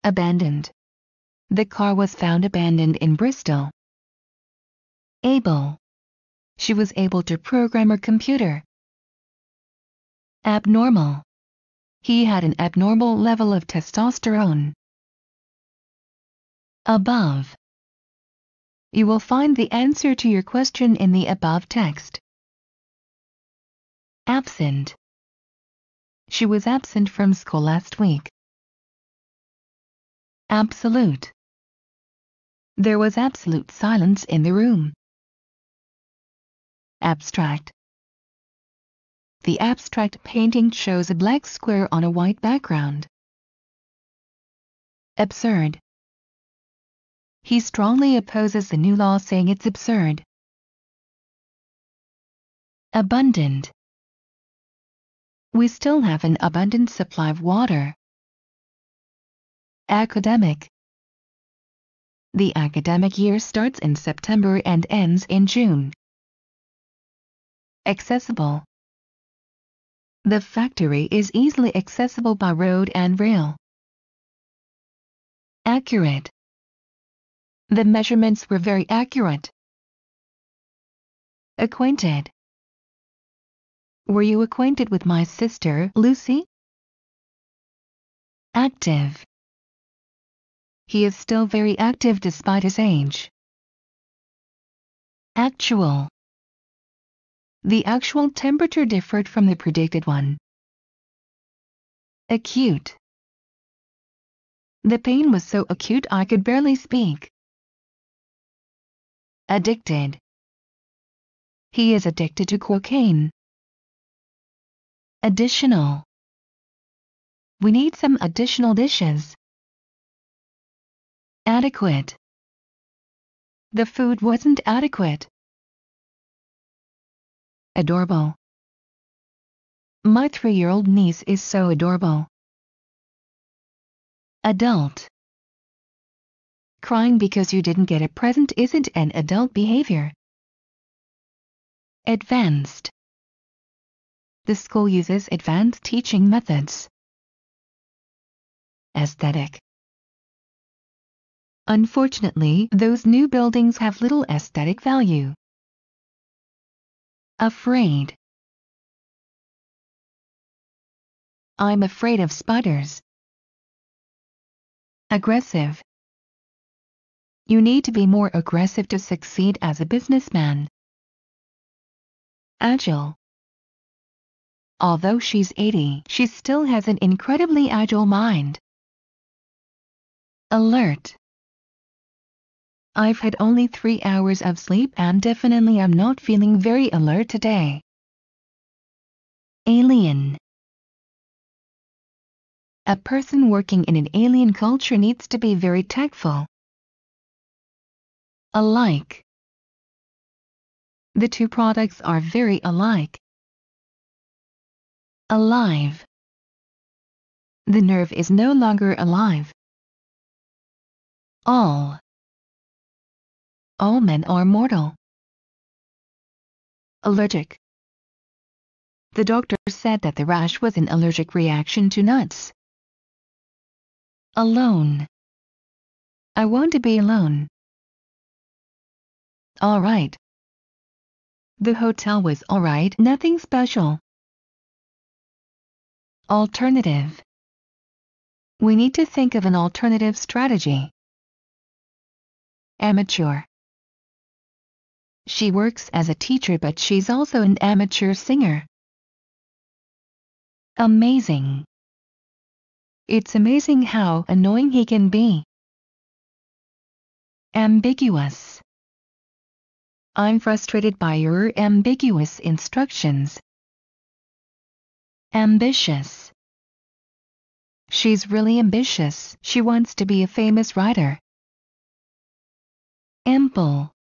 Abandoned. The car was found abandoned in Bristol. Able. She was able to program her computer. Abnormal. He had an abnormal level of testosterone. Above. You will find the answer to your question in the above text. Absent. She was absent from school last week. Absolute. There was absolute silence in the room. Abstract. The abstract painting shows a black square on a white background. Absurd. He strongly opposes the new law, saying it's absurd. Abundant. We still have an abundant supply of water. Academic. The academic year starts in September and ends in June. Accessible. The factory is easily accessible by road and rail. Accurate. The measurements were very accurate. Acquainted. Were you acquainted with my sister, Lucy? Active. He is still very active despite his age. Actual. The actual temperature differed from the predicted one. Acute. The pain was so acute I could barely speak. Addicted. He is addicted to cocaine. Additional. We need some additional dishes. Adequate. The food wasn't adequate. Adorable. My 3-year-old niece is so adorable. Adult. Crying because you didn't get a present isn't an adult behavior. Advanced. The school uses advanced teaching methods. Aesthetic. Unfortunately, those new buildings have little aesthetic value. Afraid. I'm afraid of spiders. Aggressive. You need to be more aggressive to succeed as a businessman. Agile. Although she's 80, she still has an incredibly agile mind. Alert. I've had only 3 hours of sleep and definitely I'm not feeling very alert today. Alien. A person working in an alien culture needs to be very tactful. Alike. The two products are very alike. Alive. The nerve is no longer alive. All men are mortal. Allergic. The doctor said that the rash was an allergic reaction to nuts. Alone. I want to be alone. All right. The hotel was all right, nothing special. Alternative. We need to think of an alternative strategy. Amateur. She works as a teacher, but she's also an amateur singer. Amazing. It's amazing how annoying he can be. Ambiguous. I'm frustrated by your ambiguous instructions. Ambitious. She's really ambitious. She wants to be a famous writer. Ample.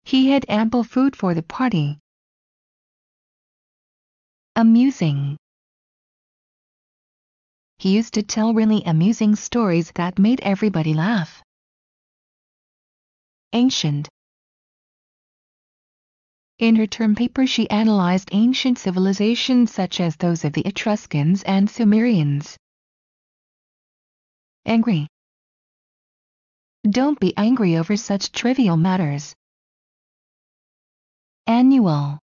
He had ample food for the party. Amusing. He used to tell really amusing stories that made everybody laugh. Ancient. In her term paper she analyzed ancient civilizations such as those of the Etruscans and Sumerians. Angry. Don't be angry over such trivial matters. Annual.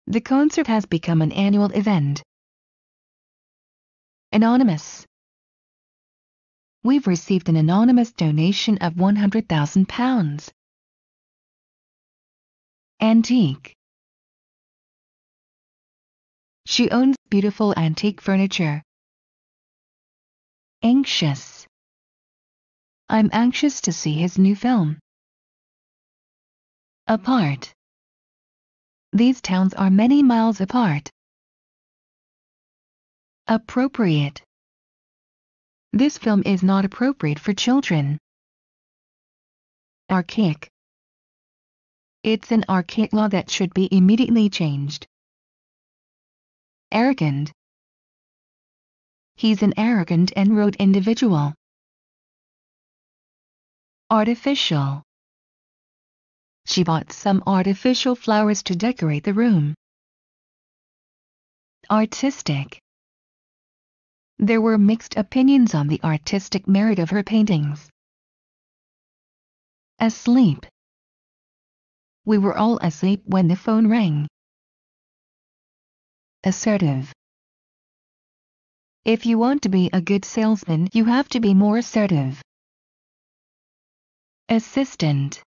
The concert has become an annual event. Anonymous. We've received an anonymous donation of £100,000. Antique. She owns beautiful antique furniture. Anxious. I'm anxious to see his new film. Apart. These towns are many miles apart. Appropriate. This film is not appropriate for children. Archaic. It's an archaic law that should be immediately changed. Arrogant. He's an arrogant and rude individual. Artificial. She bought some artificial flowers to decorate the room. Artistic. There were mixed opinions on the artistic merit of her paintings. Asleep. We were all asleep when the phone rang. Assertive. If you want to be a good salesman, you have to be more assertive. Assistant.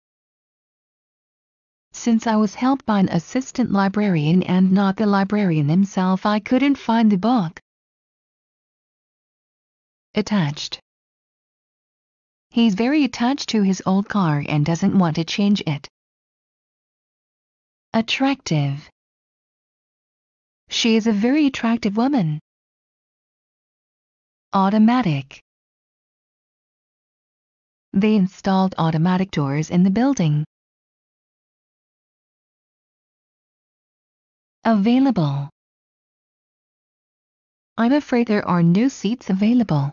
Since I was helped by an assistant librarian and not the librarian himself, I couldn't find the book. Attached. He's very attached to his old car and doesn't want to change it. Attractive. She is a very attractive woman. Automatic. They installed automatic doors in the building. Available. I'm afraid there are no seats available.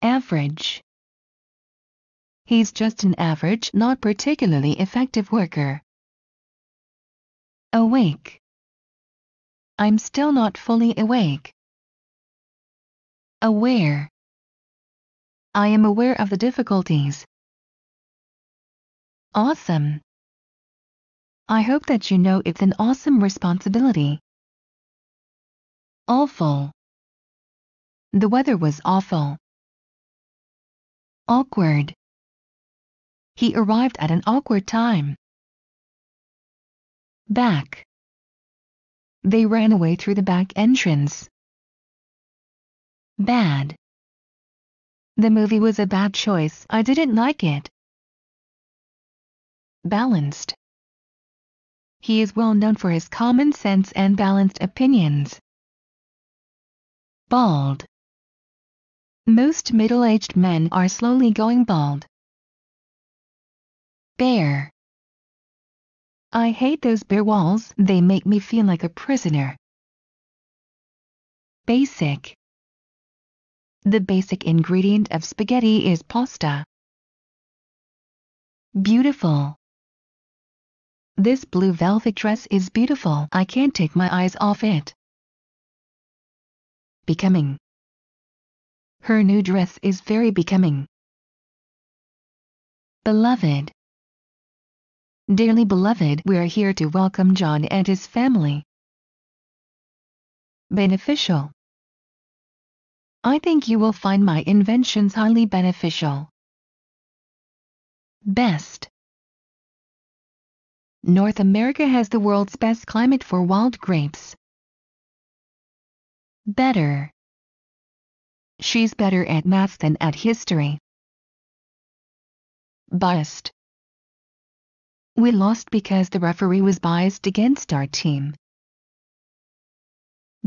Average. He's just an average, not particularly effective worker. Awake. I'm still not fully awake. Aware. I am aware of the difficulties. Awesome. I hope that you know it's an awesome responsibility. Awful. The weather was awful. Awkward. He arrived at an awkward time. Back. They ran away through the back entrance. Bad. The movie was a bad choice. I didn't like it. Balanced. He is well known for his common sense and balanced opinions. Bald. Most middle-aged men are slowly going bald. Bare. I hate those bare walls, they make me feel like a prisoner. Basic. The basic ingredient of spaghetti is pasta. Beautiful. This blue velvet dress is beautiful. I can't take my eyes off it. Becoming. Her new dress is very becoming. Beloved. Dearly beloved, we are here to welcome John and his family. Beneficial. I think you will find my inventions highly beneficial. Best. North America has the world's best climate for wild grapes. Better. She's better at math than at history. Biased. We lost because the referee was biased against our team.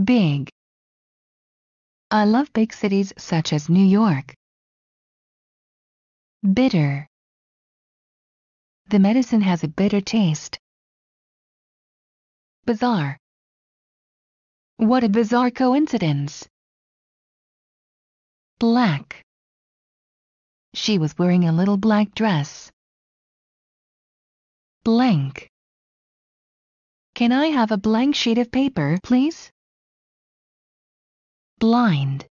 Big. I love big cities such as New York. Bitter. The medicine has a bitter taste. Bizarre. What a bizarre coincidence. Black. She was wearing a little black dress. Blank. Can I have a blank sheet of paper, please? Blind.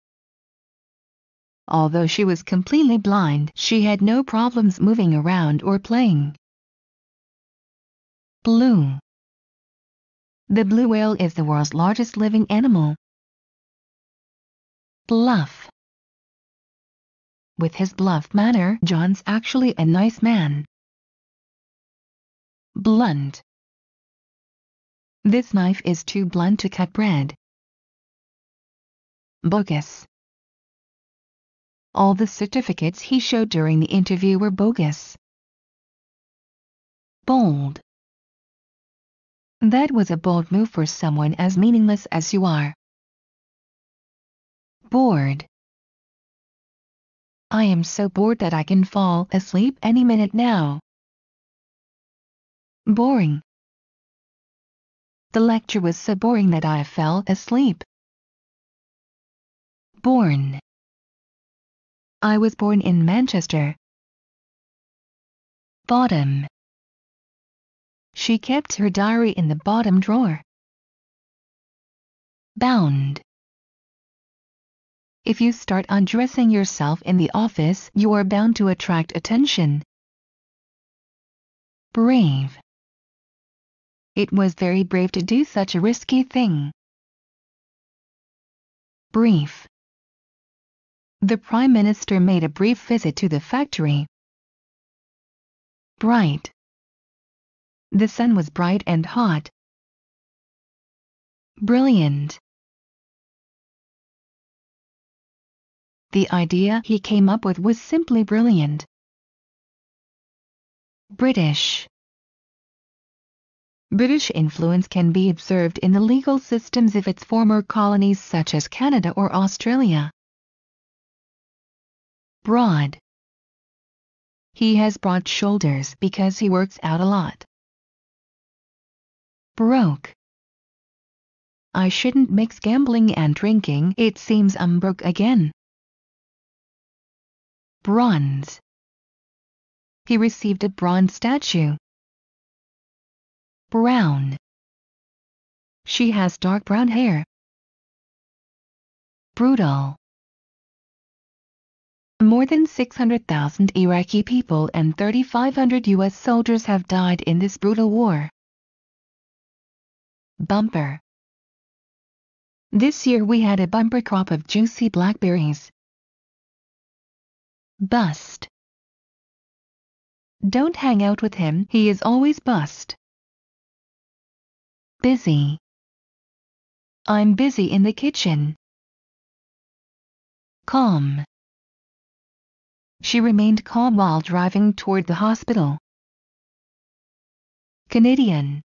Although she was completely blind, she had no problems moving around or playing. Blue. The blue whale is the world's largest living animal. Bluff. With his bluff manner, John's actually a nice man. Blunt. This knife is too blunt to cut bread. Bogus. All the certificates he showed during the interview were bogus. Bold. That was a bold move for someone as meaningless as you are. Bored. I am so bored that I can fall asleep any minute now. Boring. The lecture was so boring that I fell asleep. Born. I was born in Manchester. Bottom. She kept her diary in the bottom drawer. Bound. If you start undressing yourself in the office, you are bound to attract attention. Brave. It was very brave to do such a risky thing. Brief. The Prime Minister made a brief visit to the factory. Bright. The sun was bright and hot. Brilliant. The idea he came up with was simply brilliant. British. British influence can be observed in the legal systems of its former colonies such as Canada or Australia. Broad. He has broad shoulders because he works out a lot. Broke. I shouldn't mix gambling and drinking, it seems I'm broke again. Bronze. He received a bronze statue. Brown. She has dark brown hair. Brutal. More than 600,000 Iraqi people and 3,500 U.S. soldiers have died in this brutal war. Bumper. This year we had a bumper crop of juicy blackberries. Bust. Don't hang out with him, he is always bust. Busy. I'm busy in the kitchen. Calm. She remained calm while driving toward the hospital. Canadian.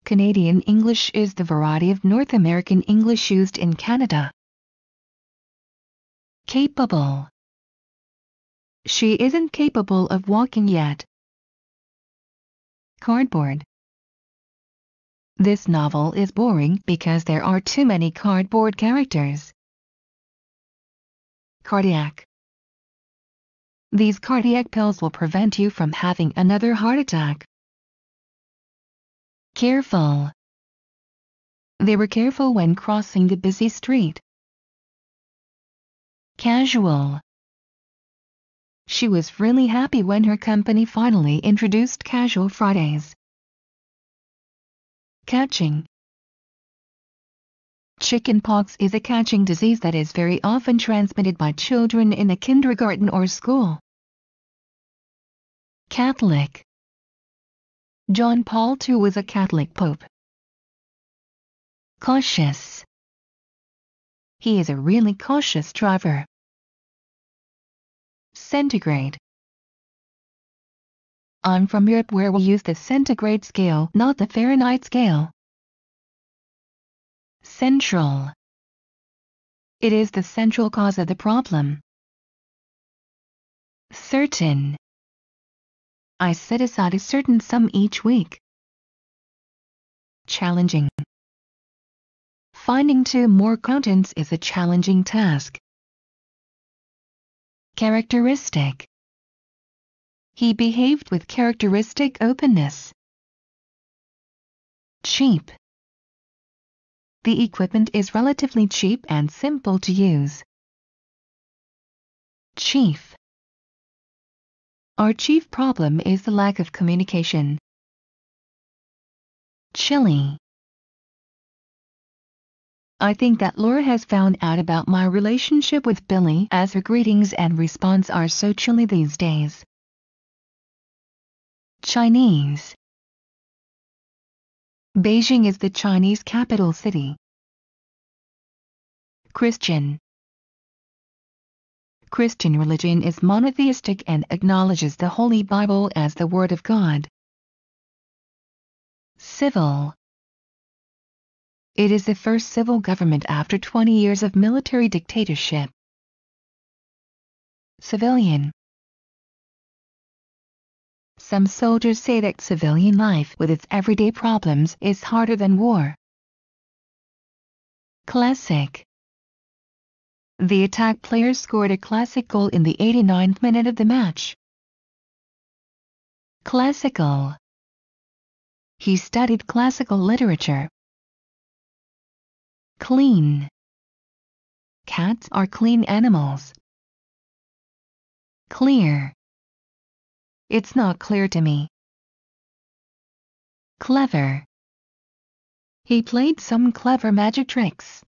Canadian English is the variety of North American English used in Canada. Capable. She isn't capable of walking yet. Cardboard. This novel is boring because there are too many cardboard characters. Cardiac. These cardiac pills will prevent you from having another heart attack. Careful. They were careful when crossing the busy street. Casual. She was really happy when her company finally introduced Casual Fridays. Catching. Chickenpox is a catching disease that is very often transmitted by children in a kindergarten or school. Catholic. John Paul II was a Catholic pope. Cautious. He is a really cautious driver. Centigrade. I'm from Europe where we use the centigrade scale, not the Fahrenheit scale. Central. It is the central cause of the problem. Certain. I set aside a certain sum each week. Challenging. Finding two more accountants is a challenging task. Characteristic. He behaved with characteristic openness. Cheap. The equipment is relatively cheap and simple to use. Chief. Our chief problem is the lack of communication. Chilly. I think that Laura has found out about my relationship with Billy, as her greetings and response are so chilly these days. Chinese. Beijing is the Chinese capital city. Christian. Christian religion is monotheistic and acknowledges the Holy Bible as the Word of God. Civil. It is the first civil government after 20 years of military dictatorship. Civilian. Some soldiers say that civilian life with its everyday problems is harder than war. Classic. The attack player scored a classic goal in the 89th minute of the match. Classical. He studied classical literature. Clean. Cats are clean animals. Clear. It's not clear to me. Clever. He played some clever magic tricks.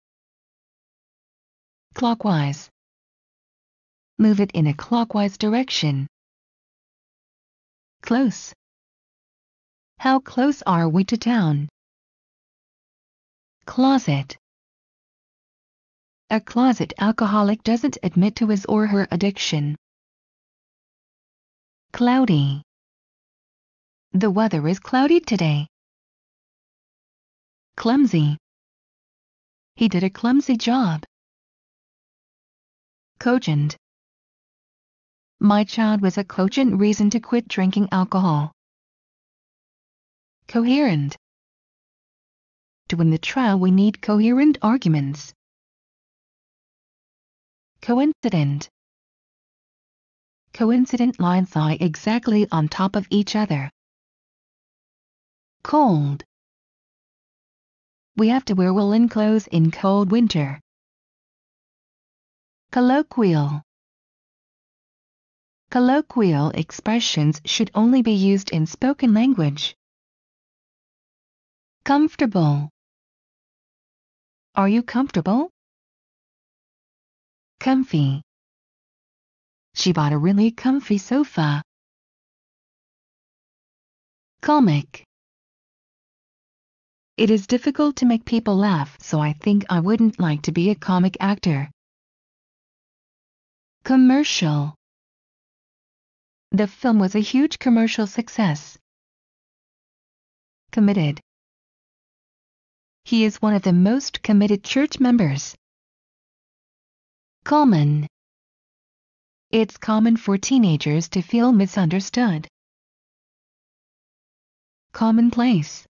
Clockwise. Move it in a clockwise direction. Close. How close are we to town? Closet. A closet alcoholic doesn't admit to his or her addiction. Cloudy. The weather is cloudy today. Clumsy. He did a clumsy job. Cogent. My child was a cogent reason to quit drinking alcohol. Coherent. To win the trial we need coherent arguments. Coincident. Coincident lines lie exactly on top of each other. Cold. We have to wear woolen clothes in cold winter. Colloquial. Colloquial expressions should only be used in spoken language. Comfortable. Are you comfortable? Comfy. She bought a really comfy sofa. Comic. It is difficult to make people laugh, so I think I wouldn't like to be a comic actor. Commercial. The film was a huge commercial success. Committed. He is one of the most committed church members. Common. It's common for teenagers to feel misunderstood. Commonplace.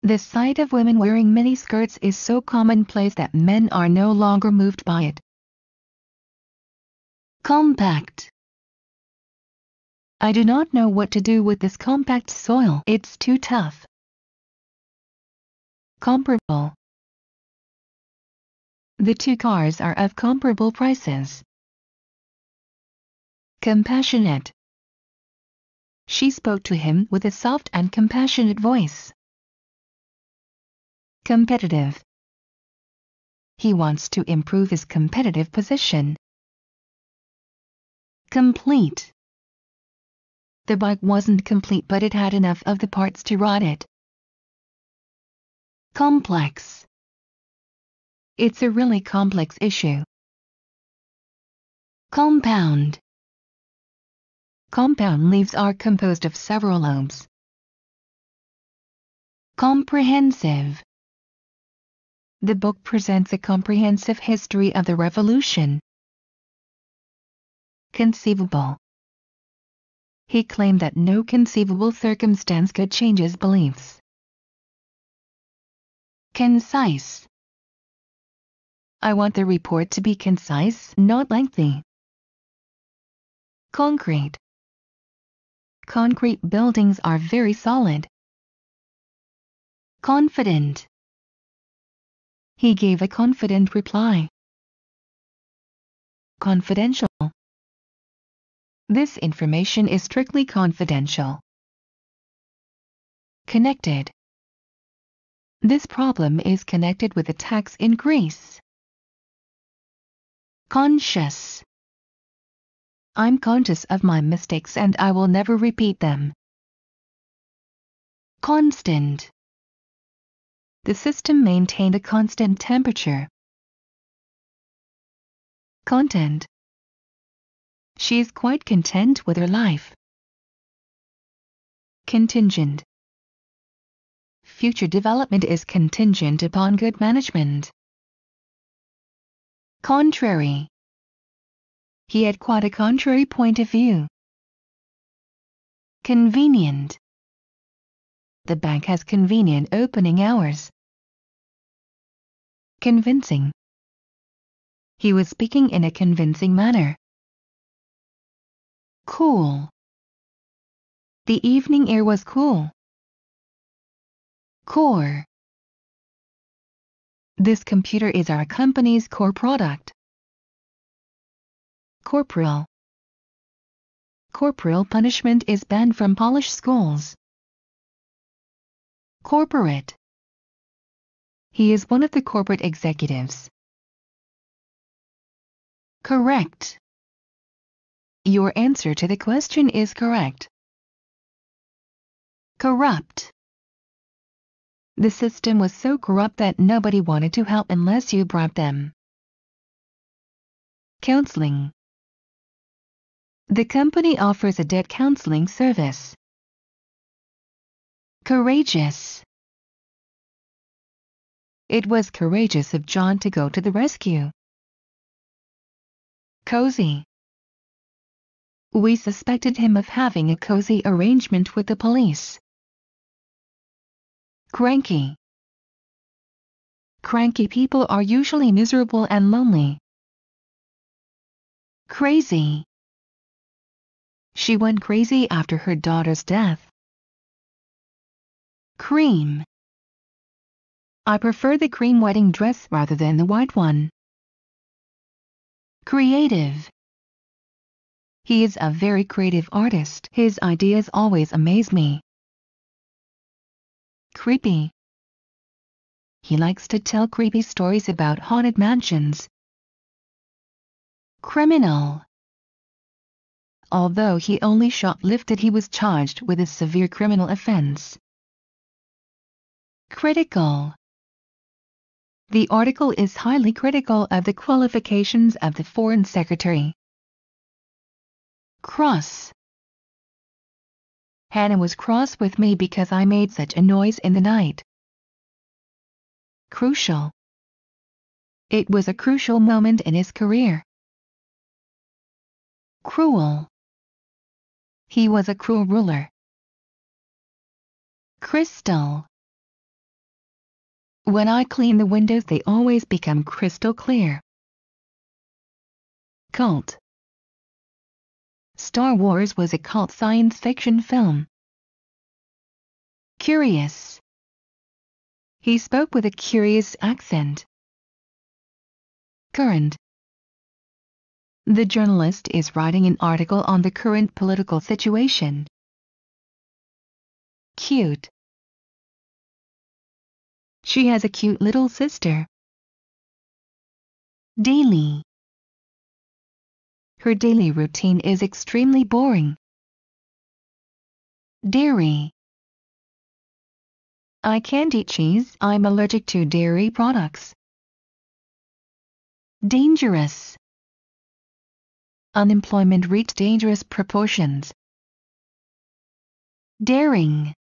The sight of women wearing miniskirts is so commonplace that men are no longer moved by it. Compact. I do not know what to do with this compact soil. It's too tough. Comparable. The two cars are of comparable prices. Compassionate. She spoke to him with a soft and compassionate voice. Competitive. He wants to improve his competitive position. Complete. The bike wasn't complete, but it had enough of the parts to ride it. Complex. It's a really complex issue. Compound. Compound leaves are composed of several lobes. Comprehensive. The book presents a comprehensive history of the revolution. Conceivable. He claimed that no conceivable circumstance could change his beliefs. Concise. I want the report to be concise, not lengthy. Concrete. Concrete buildings are very solid. Confident. He gave a confident reply. Confidential. This information is strictly confidential. Connected. This problem is connected with a tax increase. Conscious. I'm conscious of my mistakes and I will never repeat them. Constant. The system maintained a constant temperature. Content. She is quite content with her life. Contingent. Future development is contingent upon good management. Contrary. He had quite a contrary point of view. Convenient. The bank has convenient opening hours. Convincing. He was speaking in a convincing manner. Cool. The evening air was cool. Core. This computer is our company's core product. Corporal. Corporal punishment is banned from Polish schools. Corporate. He is one of the corporate executives. Correct. Your answer to the question is correct. Corrupt. The system was so corrupt that nobody wanted to help unless you bribed them. Counseling. The company offers a debt counseling service. Courageous. It was courageous of John to go to the rescue. Cozy. We suspected him of having a cozy arrangement with the police. Cranky. Cranky people are usually miserable and lonely. Crazy. She went crazy after her daughter's death. Cream. I prefer the cream wedding dress rather than the white one. Creative. He is a very creative artist. His ideas always amaze me. Creepy. He likes to tell creepy stories about haunted mansions. Criminal. Although he only shoplifted, he was charged with a severe criminal offense. Critical. The article is highly critical of the qualifications of the Foreign Secretary. Cross. Hannah was cross with me because I made such a noise in the night. Crucial. It was a crucial moment in his career. Cruel. He was a cruel ruler. Crystal. When I clean the windows, they always become crystal clear. Cult. Star Wars was a cult science fiction film. Curious. He spoke with a curious accent. Current. The journalist is writing an article on the current political situation. Cute. She has a cute little sister. Daily. Her daily routine is extremely boring. Dairy. I can't eat cheese. I'm allergic to dairy products. Dangerous. Unemployment reached dangerous proportions. Daring.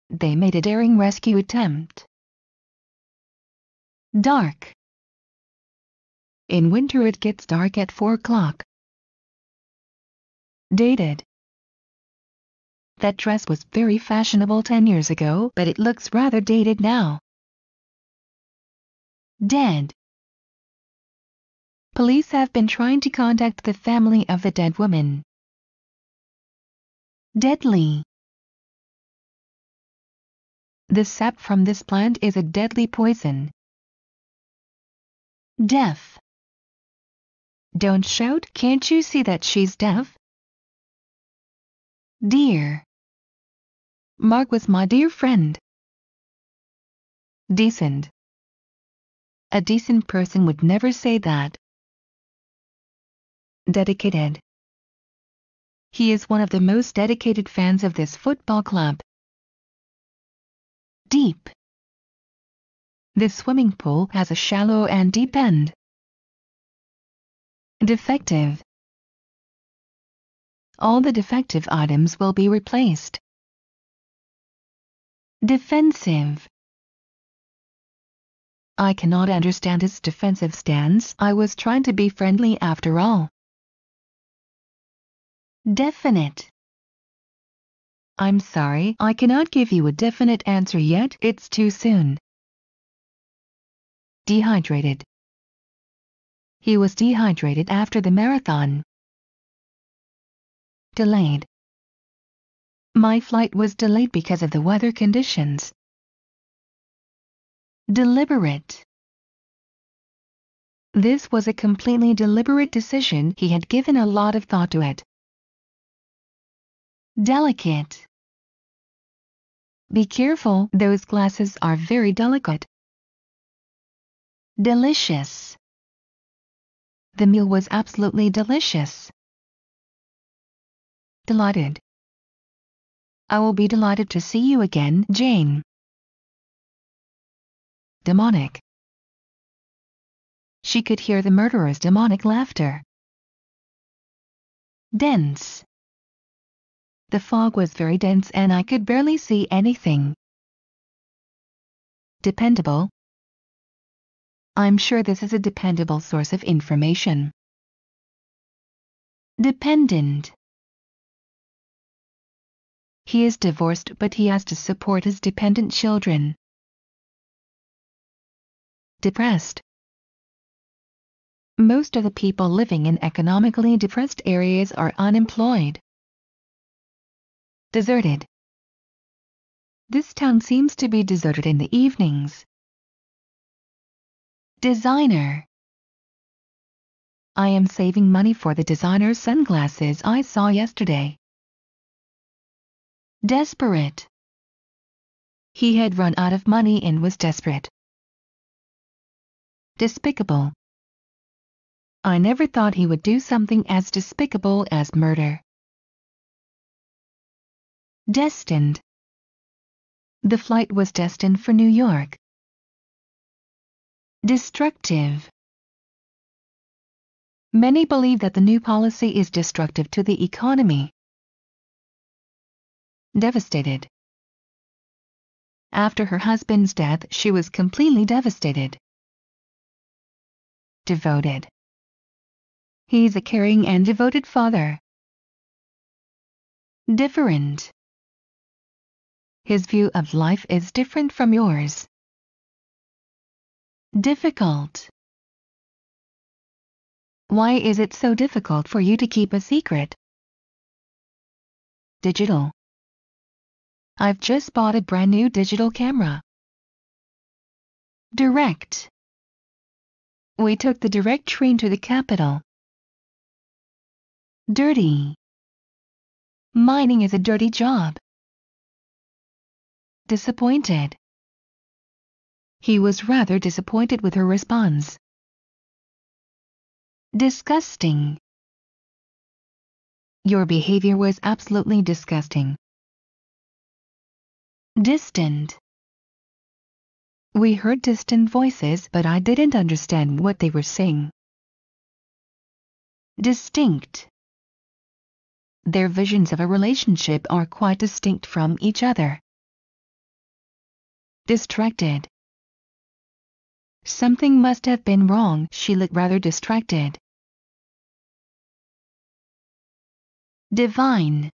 They made a daring rescue attempt. Dark. In winter it gets dark at 4 o'clock. Dated. That dress was very fashionable 10 years ago, but it looks rather dated now. Dead. Police have been trying to contact the family of the dead woman. Deadly. The sap from this plant is a deadly poison. Deaf. Don't shout, can't you see that she's deaf? Dear. Mark was my dear friend. Decent. A decent person would never say that. Dedicated. He is one of the most dedicated fans of this football club. Deep. This swimming pool has a shallow and deep end. Defective. All the defective items will be replaced. Defensive. I cannot understand his defensive stance. I was trying to be friendly after all. Definite. I'm sorry, I cannot give you a definite answer yet, it's too soon. Dehydrated. He was dehydrated after the marathon. Delayed. My flight was delayed because of the weather conditions. Deliberate. This was a completely deliberate decision. He had given a lot of thought to it. Delicate. Be careful, those glasses are very delicate. Delicious. The meal was absolutely delicious. Delighted. I will be delighted to see you again, Jane. Demonic. She could hear the murderer's demonic laughter. Dense. The fog was very dense and I could barely see anything. Dependable. I'm sure this is a dependable source of information. Dependent. He is divorced but he has to support his dependent children. Depressed. Most of the people living in economically depressed areas are unemployed. Deserted. This town seems to be deserted in the evenings. Designer. I am saving money for the designer sunglasses I saw yesterday. Desperate. He had run out of money and was desperate. Despicable. I never thought he would do something as despicable as murder. Destined. The flight was destined for New York. Destructive. Many believe that the new policy is destructive to the economy. Devastated. After her husband's death, she was completely devastated. Devoted. He's a caring and devoted father. Different. His view of life is different from yours. Difficult. Why is it so difficult for you to keep a secret? Digital. I've just bought a brand new digital camera. Direct. We took the direct train to the capital. Dirty. Mining is a dirty job. Disappointed. He was rather disappointed with her response. Disgusting. Your behavior was absolutely disgusting. Distant. We heard distant voices, but I didn't understand what they were saying. Distinct. Their visions of a relationship are quite distinct from each other. Distracted. Something must have been wrong. She looked rather distracted. Divine.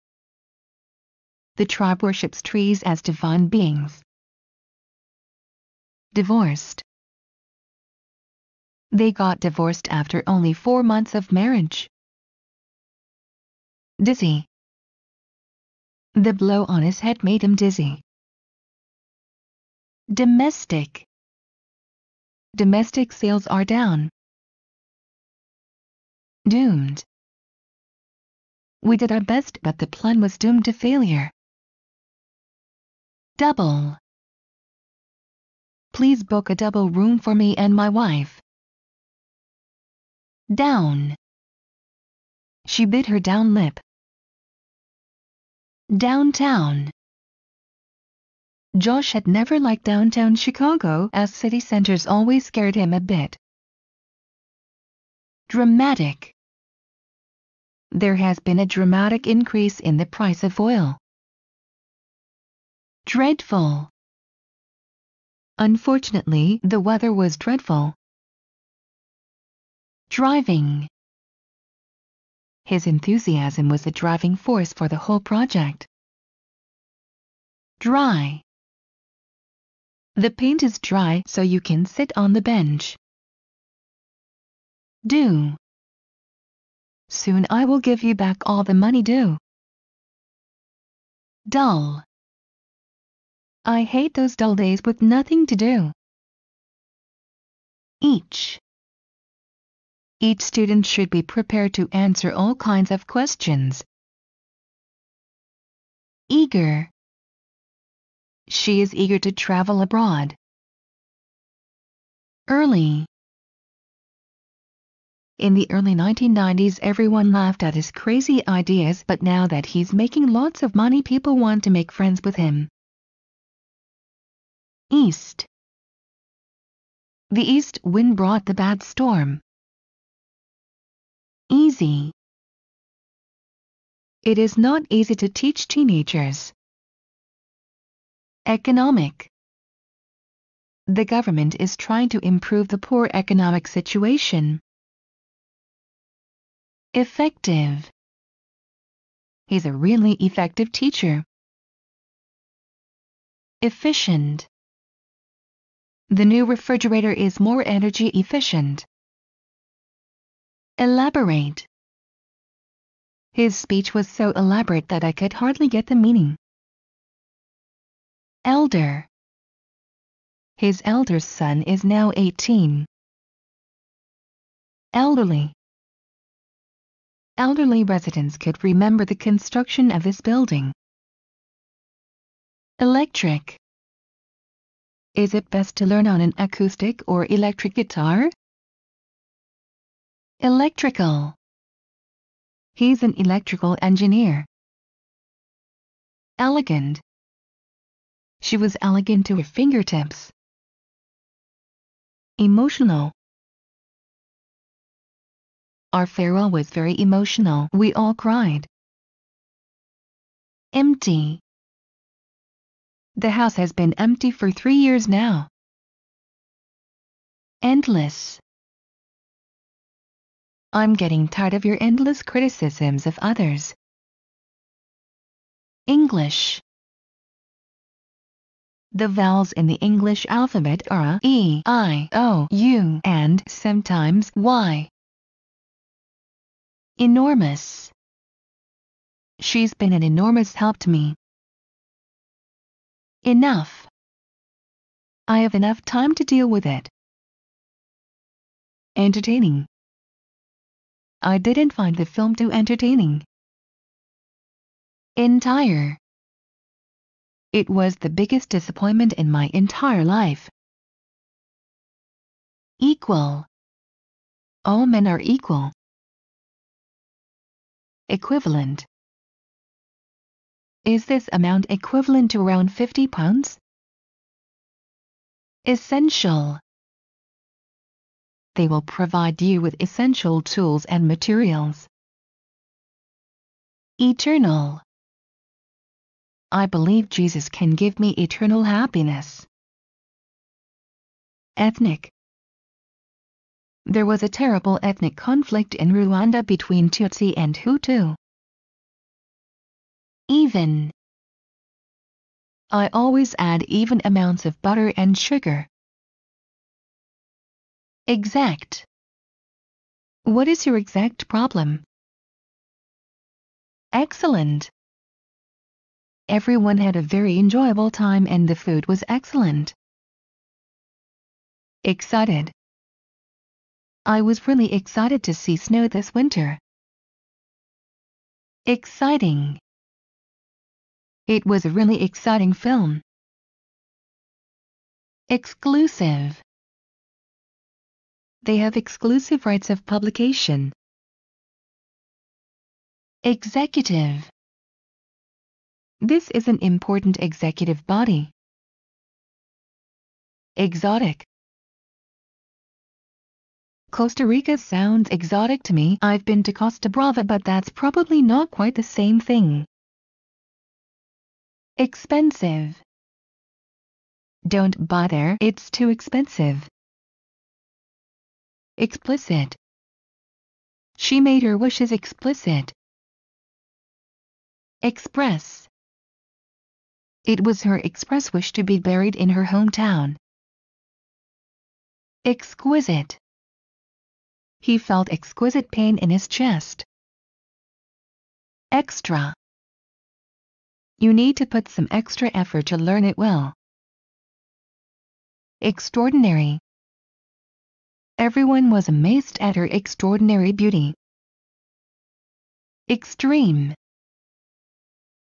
The tribe worships trees as divine beings. Divorced. They got divorced after only 4 months of marriage. Dizzy. The blow on his head made him dizzy. Domestic. Domestic sales are down. Doomed. We did our best, but the plan was doomed to failure. Double. Please book a double room for me and my wife. Down. She bit her down lip. Downtown. Josh had never liked downtown Chicago, as city centers always scared him a bit. Dramatic. There has been a dramatic increase in the price of oil. Dreadful. Unfortunately, the weather was dreadful. Driving. His enthusiasm was the driving force for the whole project. Dry. The paint is dry, so you can sit on the bench. Due. Soon I will give you back all the money due. Dull. I hate those dull days with nothing to do. Each. Each student should be prepared to answer all kinds of questions. Eager. She is eager to travel abroad. Early. In the early 1990s, everyone laughed at his crazy ideas, but now that he's making lots of money, people want to make friends with him. East. The east wind brought the bad storm. Easy. It is not easy to teach teenagers. Economic. The government is trying to improve the poor economic situation. Effective. He's a really effective teacher. Efficient. The new refrigerator is more energy efficient. Elaborate. His speech was so elaborate that I could hardly get the meaning. Elder. His elder son is now 18. Elderly. Elderly residents could remember the construction of this building. Electric. Is it best to learn on an acoustic or electric guitar? Electrical. He's an electrical engineer. Elegant. She was elegant to her fingertips. Emotional. Our farewell was very emotional. We all cried. Empty. The house has been empty for 3 years now. Endless. I'm getting tired of your endless criticisms of others. English. The vowels in the English alphabet are a, e, I, o, u, and sometimes y. Enormous. She's been an enormous help to me. Enough. I have enough time to deal with it. Entertaining. I didn't find the film too entertaining. Entire. It was the biggest disappointment in my entire life. Equal. All men are equal. Equivalent. Is this amount equivalent to around £50? Essential. They will provide you with essential tools and materials. Eternal. I believe Jesus can give me eternal happiness. Ethnic. There was a terrible ethnic conflict in Rwanda between Tutsi and Hutu. Even. I always add even amounts of butter and sugar. Exact. What is your exact problem? Excellent. Everyone had a very enjoyable time and the food was excellent. Excited. I was really excited to see snow this winter. Exciting. It was a really exciting film. Exclusive. They have exclusive rights of publication. Executive. This is an important executive body. Exotic. Costa Rica sounds exotic to me. I've been to Costa Brava, but that's probably not quite the same thing. Expensive. Don't buy there, it's too expensive. Explicit. She made her wishes explicit. Express. It was her express wish to be buried in her hometown. Exquisite. He felt exquisite pain in his chest. Extra. You need to put some extra effort to learn it well. Extraordinary. Everyone was amazed at her extraordinary beauty. Extreme.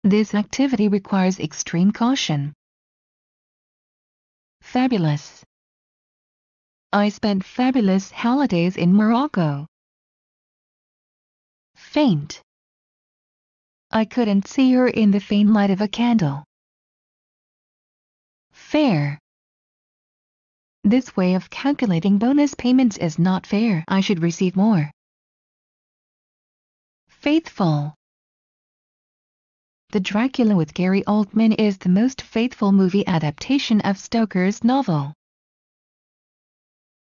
This activity requires extreme caution. Fabulous. I spent fabulous holidays in Morocco. Faint. I couldn't see her in the faint light of a candle. Fair. This way of calculating bonus payments is not fair. I should receive more. Faithful. The Dracula with Gary Oldman is the most faithful movie adaptation of Stoker's novel.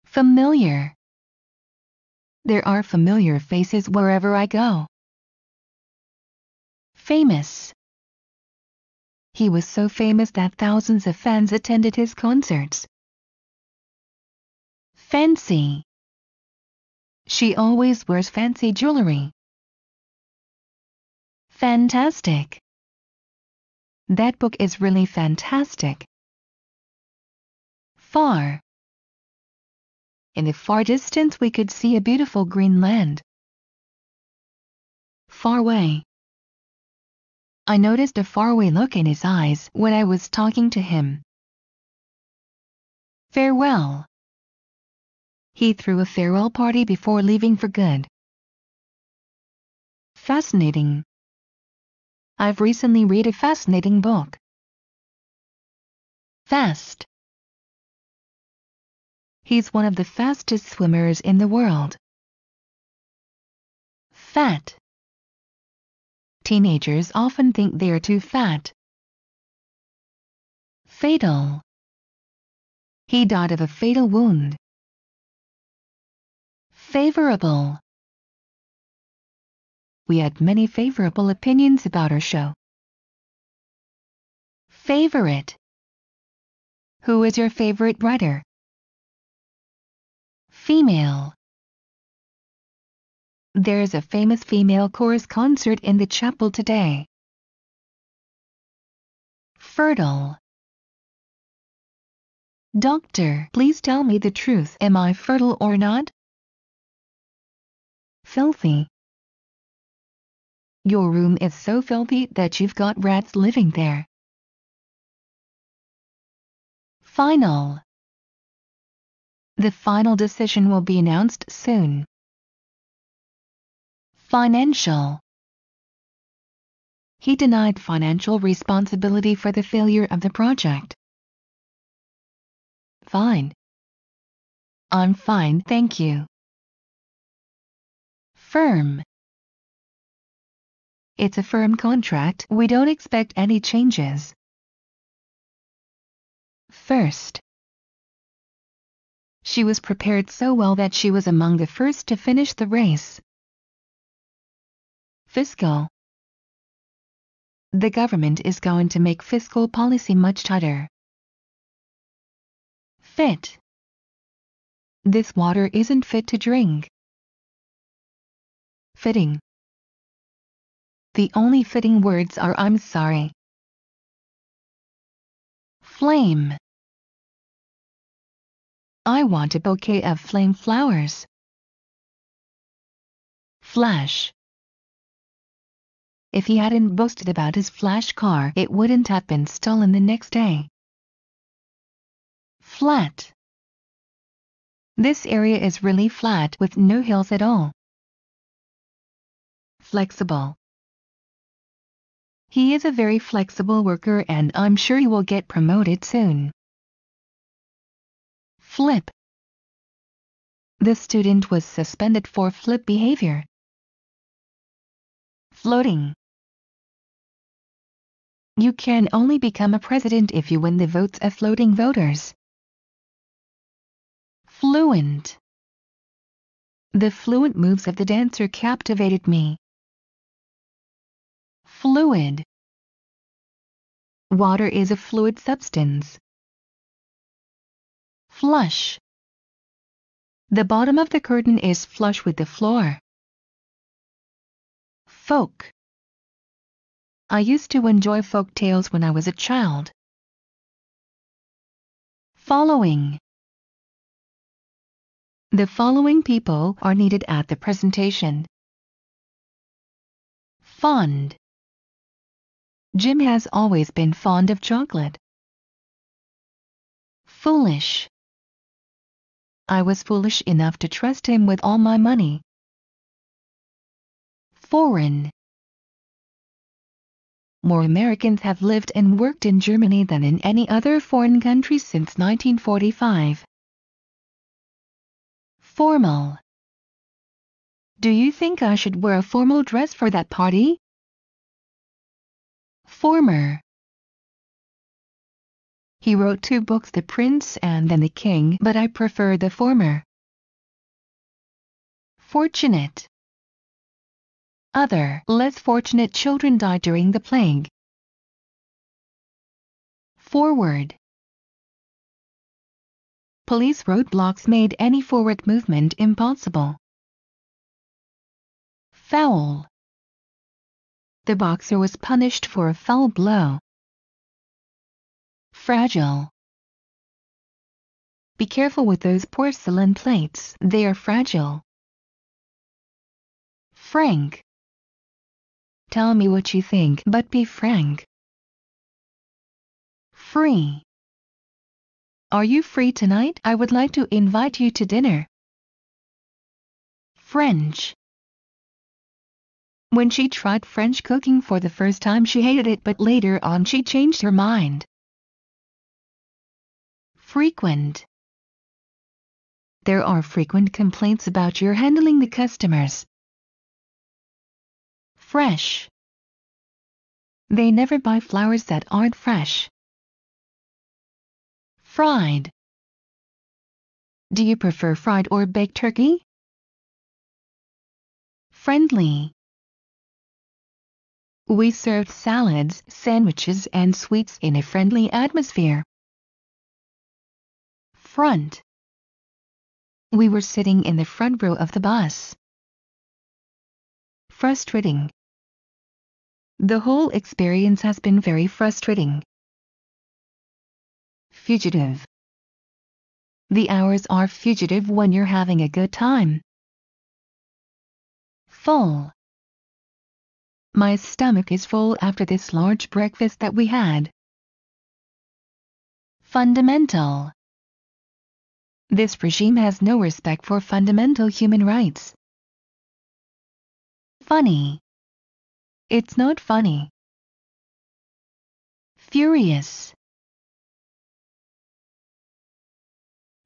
Familiar. There are familiar faces wherever I go. Famous. He was so famous that thousands of fans attended his concerts. Fancy. She always wears fancy jewelry. Fantastic. That book is really fantastic. Far. In the far distance we could see a beautiful green land. Far away. I noticed a faraway look in his eyes when I was talking to him. Farewell. He threw a farewell party before leaving for good. Fascinating. I've recently read a fascinating book. Fast. He's one of the fastest swimmers in the world. Fat. Teenagers often think they are too fat. Fatal. He died of a fatal wound. Favorable. We had many favorable opinions about our show. Favorite. Who is your favorite writer? Female. There's a famous female chorus concert in the chapel today. Fertile. Doctor, please tell me the truth. Am I fertile or not? Filthy. Your room is so filthy that you've got rats living there. Final. The final decision will be announced soon. Financial. He denied financial responsibility for the failure of the project. Fine. I'm fine, thank you. Firm. It's a firm contract. We don't expect any changes. First. She was prepared so well that she was among the first to finish the race. Fiscal. The government is going to make fiscal policy much tighter. Fit. This water isn't fit to drink. Fitting. The only fitting words are I'm sorry. Flame. I want a bouquet of flame flowers. Flash. If he hadn't boasted about his flash car, it wouldn't have been stolen the next day. Flat. This area is really flat with no hills at all. Flexible. He is a very flexible worker and I'm sure he will get promoted soon. Flip. The student was suspended for flip behavior. Floating. You can only become a president if you win the votes of floating voters. Fluent. The fluent moves of the dancer captivated me. Fluid. Water is a fluid substance. Flush. The bottom of the curtain is flush with the floor. Folk. I used to enjoy folk tales when I was a child. Following. The following people are needed at the presentation. Fond. Jim has always been fond of chocolate. Foolish. I was foolish enough to trust him with all my money. Foreign. More Americans have lived and worked in Germany than in any other foreign country since 1945. Formal. Do you think I should wear a formal dress for that party? Former. He wrote 2 books, The Prince and then The King, but I prefer the former. Fortunate. Other, less fortunate children died during the plague. Forward. Police roadblocks made any forward movement impossible. Foul. The boxer was punished for a foul blow. Fragile. Be careful with those porcelain plates, they are fragile. Frank. Tell me what you think, but be frank. Free. Are you free tonight? I would like to invite you to dinner. French. When she tried French cooking for the first time, she hated it, but later on she changed her mind. Frequent. There are frequent complaints about your handling the customers. Fresh. They never buy flowers that aren't fresh. Fried. Do you prefer fried or baked turkey? Friendly. We served salads, sandwiches, and sweets in a friendly atmosphere. Front. We were sitting in the front row of the bus. Frustrating. The whole experience has been very frustrating. Fugitive. The hours are fugitive when you're having a good time. Full. My stomach is full after this large breakfast that we had. Fundamental. This regime has no respect for fundamental human rights. Funny. It's not funny. Furious.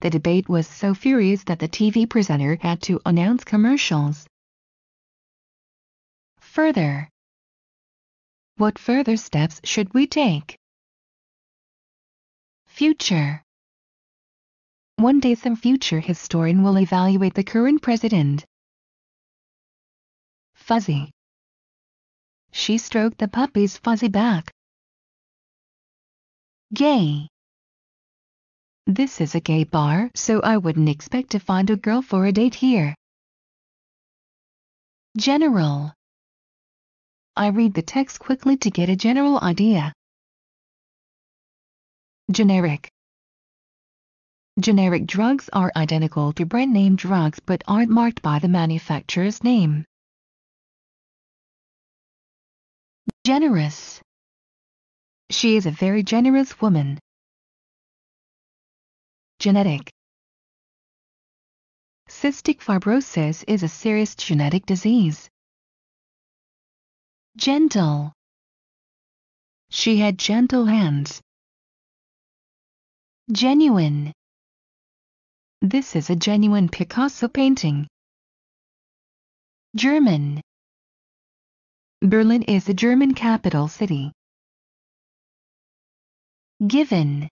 The debate was so furious that the TV presenter had to announce commercials. Further. What further steps should we take? Future. One day some future historian will evaluate the current president. Fuzzy. She stroked the puppy's fuzzy back. Gay. This is a gay bar, so I wouldn't expect to find a girl for a date here. General. I read the text quickly to get a general idea. Generic. Generic drugs are identical to brand name drugs but aren't marked by the manufacturer's name. Generous. She is a very generous woman. Genetic. Cystic fibrosis is a serious genetic disease. Gentle. She had gentle hands. Genuine. This is a genuine Picasso painting. German. Berlin is the German capital city. Given.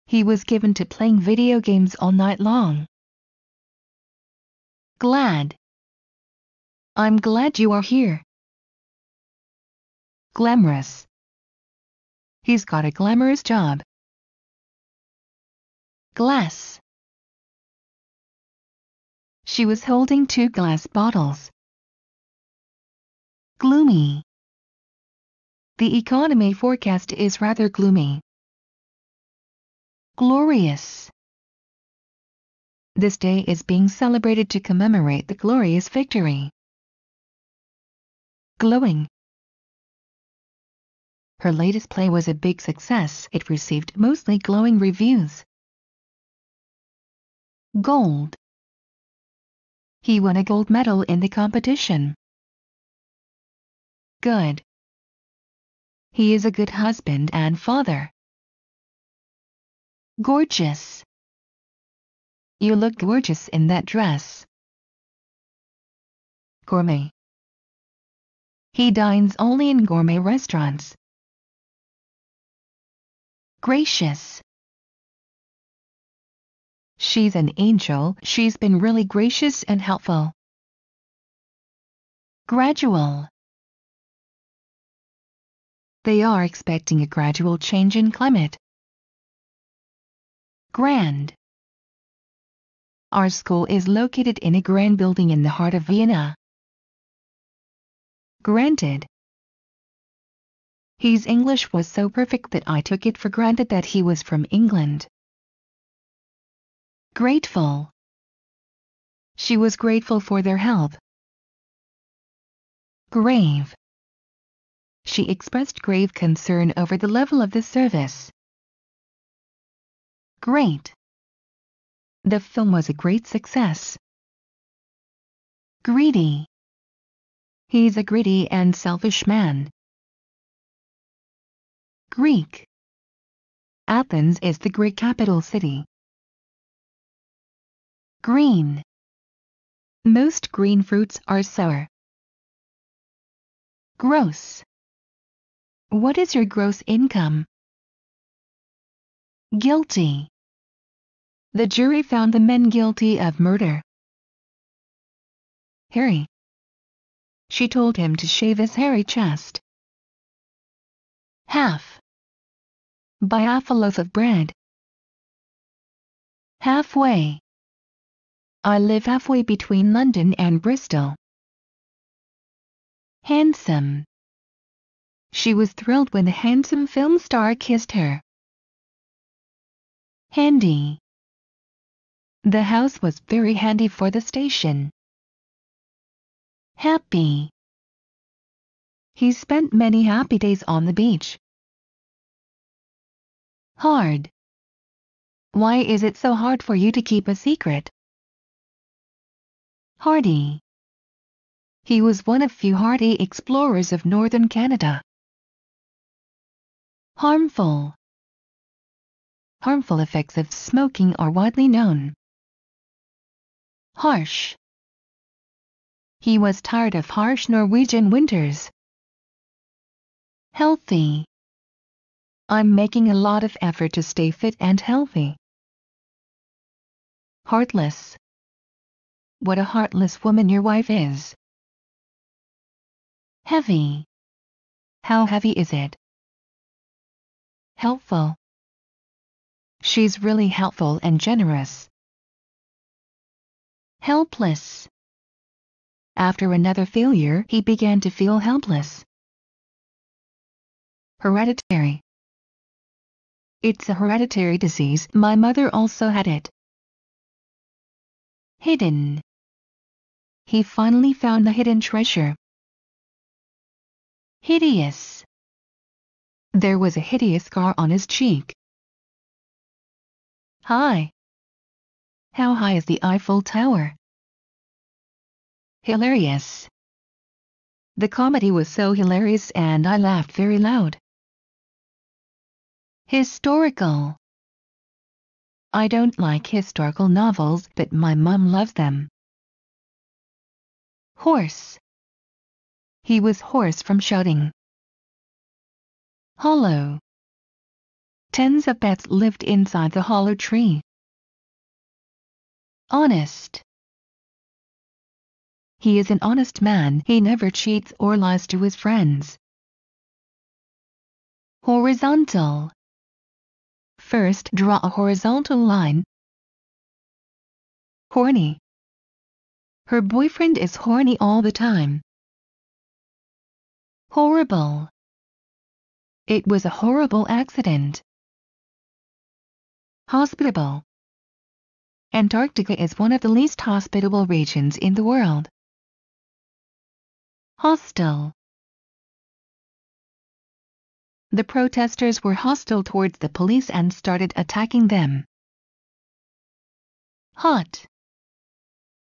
He was given to playing video games all night long. Glad. I'm glad you are here. Glamorous. He's got a glamorous job. Glass. She was holding 2 glass bottles. Gloomy. The economy forecast is rather gloomy. Glorious. This day is being celebrated to commemorate the glorious victory. Glowing. Her latest play was a big success. It received mostly glowing reviews. Gold. He won a gold medal in the competition. Good. He is a good husband and father. Gorgeous. You look gorgeous in that dress. Gourmet. He dines only in gourmet restaurants. Gracious. She's an angel. She's been really gracious and helpful. Gradual. They are expecting a gradual change in climate. Grand. Our school is located in a grand building in the heart of Vienna. Granted. His English was so perfect that I took it for granted that he was from England. Grateful. She was grateful for their help. Grave. She expressed grave concern over the level of the service. Great. The film was a great success. Greedy. He's a greedy and selfish man. Greek. Athens is the Greek capital city. Green. Most green fruits are sour. Gross. What is your gross income? Guilty. The jury found the men guilty of murder. Hairy. She told him to shave his hairy chest. Half. Buy half a loaf of bread. Halfway. I live halfway between London and Bristol. Handsome. She was thrilled when the handsome film star kissed her. Handy. The house was very handy for the station. Happy. He spent many happy days on the beach. Hard. Why is it so hard for you to keep a secret? Hardy. He was one of few hardy explorers of northern Canada. Harmful. Harmful effects of smoking are widely known. Harsh. He was tired of harsh Norwegian winters. Healthy. I'm making a lot of effort to stay fit and healthy. Heartless. What a heartless woman your wife is. Heavy. How heavy is it? Helpful. She's really helpful and generous. Helpless. After another failure, he began to feel helpless. Hereditary. It's a hereditary disease. My mother also had it. Hidden. He finally found the hidden treasure. Hideous. There was a hideous scar on his cheek. High. How high is the Eiffel Tower? Hilarious. The comedy was so hilarious and I laughed very loud. Historical. I don't like historical novels, but my mum loves them. Hoarse. He was hoarse from shouting. Hollow. Tens of bats lived inside the hollow tree. Honest. He is an honest man. He never cheats or lies to his friends. Horizontal. First, draw a horizontal line. Horny. Her boyfriend is horny all the time. Horrible. It was a horrible accident. Hospitable. Antarctica is one of the least hospitable regions in the world. Hostile. The protesters were hostile towards the police and started attacking them. Hot.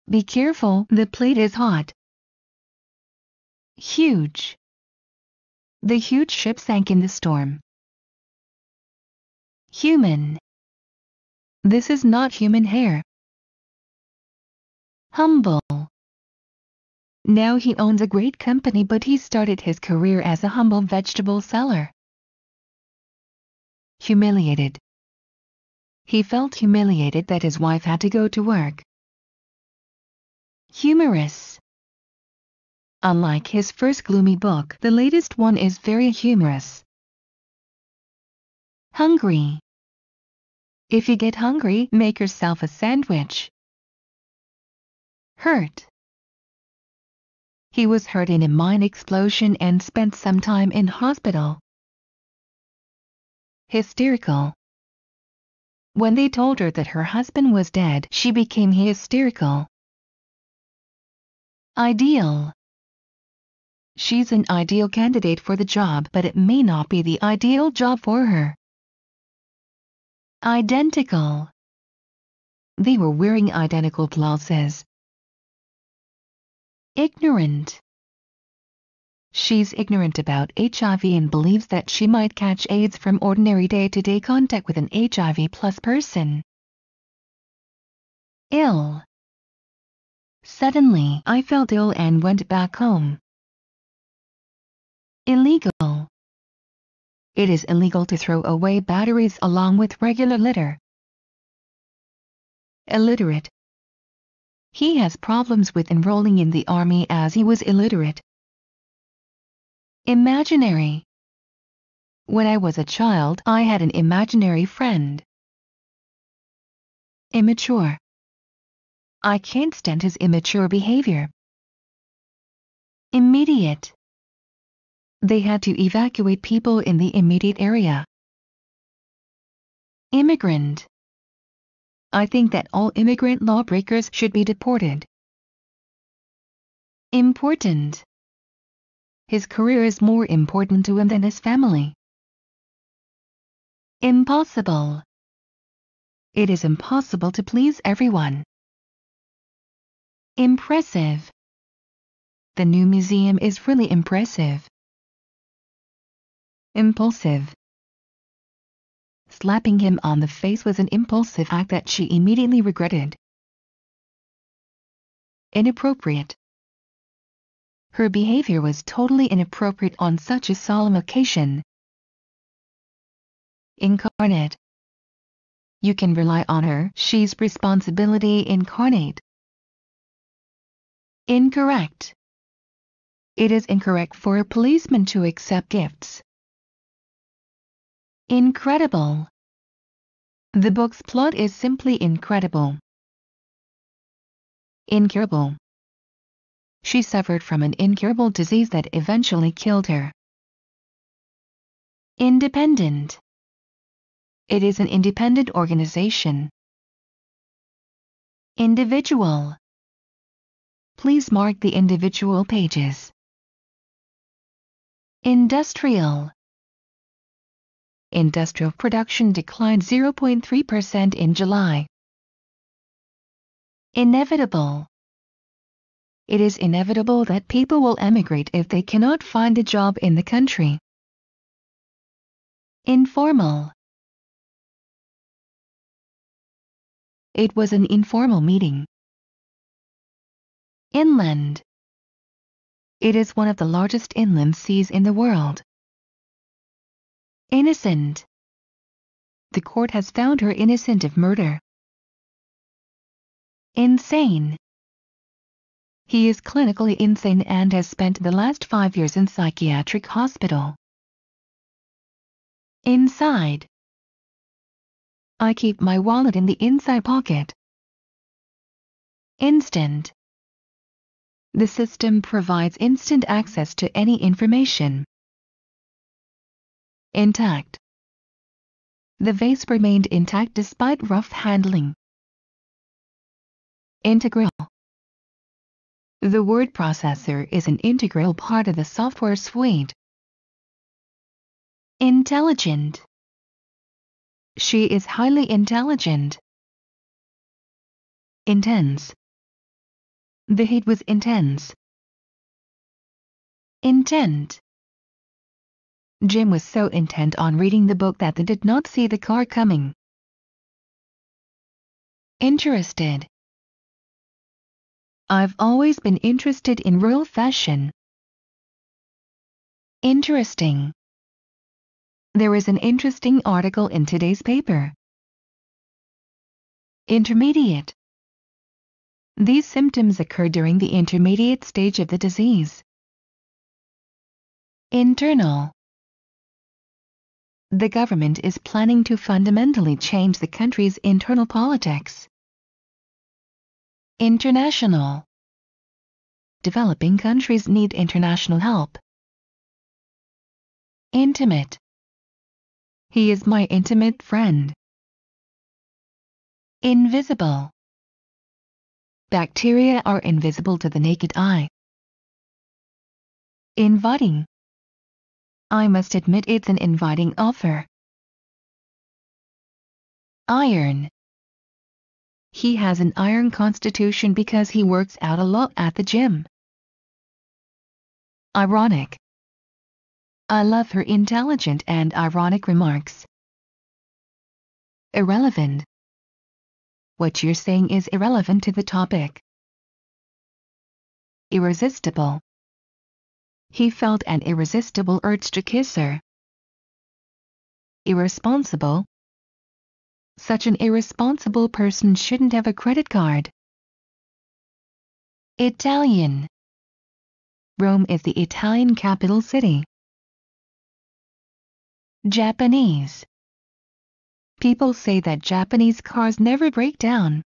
Be careful, the plate is hot. Huge. The huge ship sank in the storm. Human. This is not human hair. Humble. Now he owns a great company, but he started his career as a humble vegetable seller. Humiliated. He felt humiliated that his wife had to go to work. Humorous. Unlike his first gloomy book, the latest one is very humorous. Hungry. If you get hungry, make yourself a sandwich. Hurt. He was hurt in a mine explosion and spent some time in hospital. Hysterical. When they told her that her husband was dead, she became hysterical. Ideal. She's an ideal candidate for the job, but it may not be the ideal job for her. Identical. They were wearing identical blouses. Ignorant. She's ignorant about HIV and believes that she might catch AIDS from ordinary day-to-day contact with an HIV+ person. Ill. Suddenly, I felt ill and went back home. Illegal. It is illegal to throw away batteries along with regular litter. Illiterate. He has problems with enrolling in the army as he was illiterate. Imaginary. When I was a child, I had an imaginary friend. Immature. I can't stand his immature behavior. Immediate. They had to evacuate people in the immediate area. Immigrant. I think that all immigrant lawbreakers should be deported. Important. His career is more important to him than his family. Impossible. It is impossible to please everyone. Impressive. The new museum is really impressive. Impulsive. Slapping him on the face was an impulsive act that she immediately regretted. Inappropriate. Her behavior was totally inappropriate on such a solemn occasion. Incarnate. You can rely on her, she's responsibility incarnate. Incorrect. It is incorrect for a policeman to accept gifts. Incredible. The book's plot is simply incredible. Incurable. She suffered from an incurable disease that eventually killed her. Independent. It is an independent organization. Individual. Please mark the individual pages. Industrial. Industrial production declined 0.3% in July. Inevitable. It is inevitable that people will emigrate if they cannot find a job in the country. Informal. It was an informal meeting. Inland. It is one of the largest inland seas in the world. Innocent. The court has found her innocent of murder. Insane. He is clinically insane and has spent the last 5 years in psychiatric hospital. Inside. I keep my wallet in the inside pocket. Instant. The system provides instant access to any information. Intact. The vase remained intact despite rough handling. Integral. The word processor is an integral part of the software suite. Intelligent. She is highly intelligent. Intense. The heat was intense. Intent. Jim was so intent on reading the book that they did not see the car coming. Interested. I've always been interested in royal fashion. Interesting. There is an interesting article in today's paper. Intermediate. These symptoms occur during the intermediate stage of the disease. Internal. The government is planning to fundamentally change the country's internal politics. International. Developing countries need international help. Intimate. He is my intimate friend. Invisible. Bacteria are invisible to the naked eye. Inviting. I must admit it's an inviting offer. Iron. He has an iron constitution because he works out a lot at the gym. Ironic. I love her intelligent and ironic remarks. Irrelevant. What you're saying is irrelevant to the topic. Irresistible. He felt an irresistible urge to kiss her. Irresponsible. Such an irresponsible person shouldn't have a credit card. Italian. Rome is the Italian capital city. Japanese. People say that Japanese cars never break down.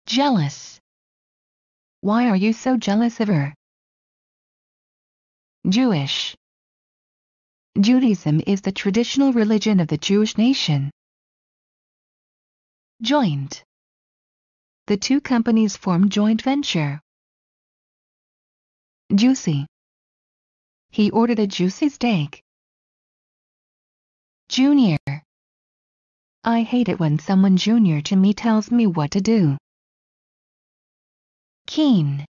Jealous. Why are you so jealous of her? Jewish. Judaism is the traditional religion of the Jewish nation. Joint. The two companies form joint venture. Juicy. He ordered a juicy steak. Junior. I hate it when someone junior to me tells me what to do. Keen.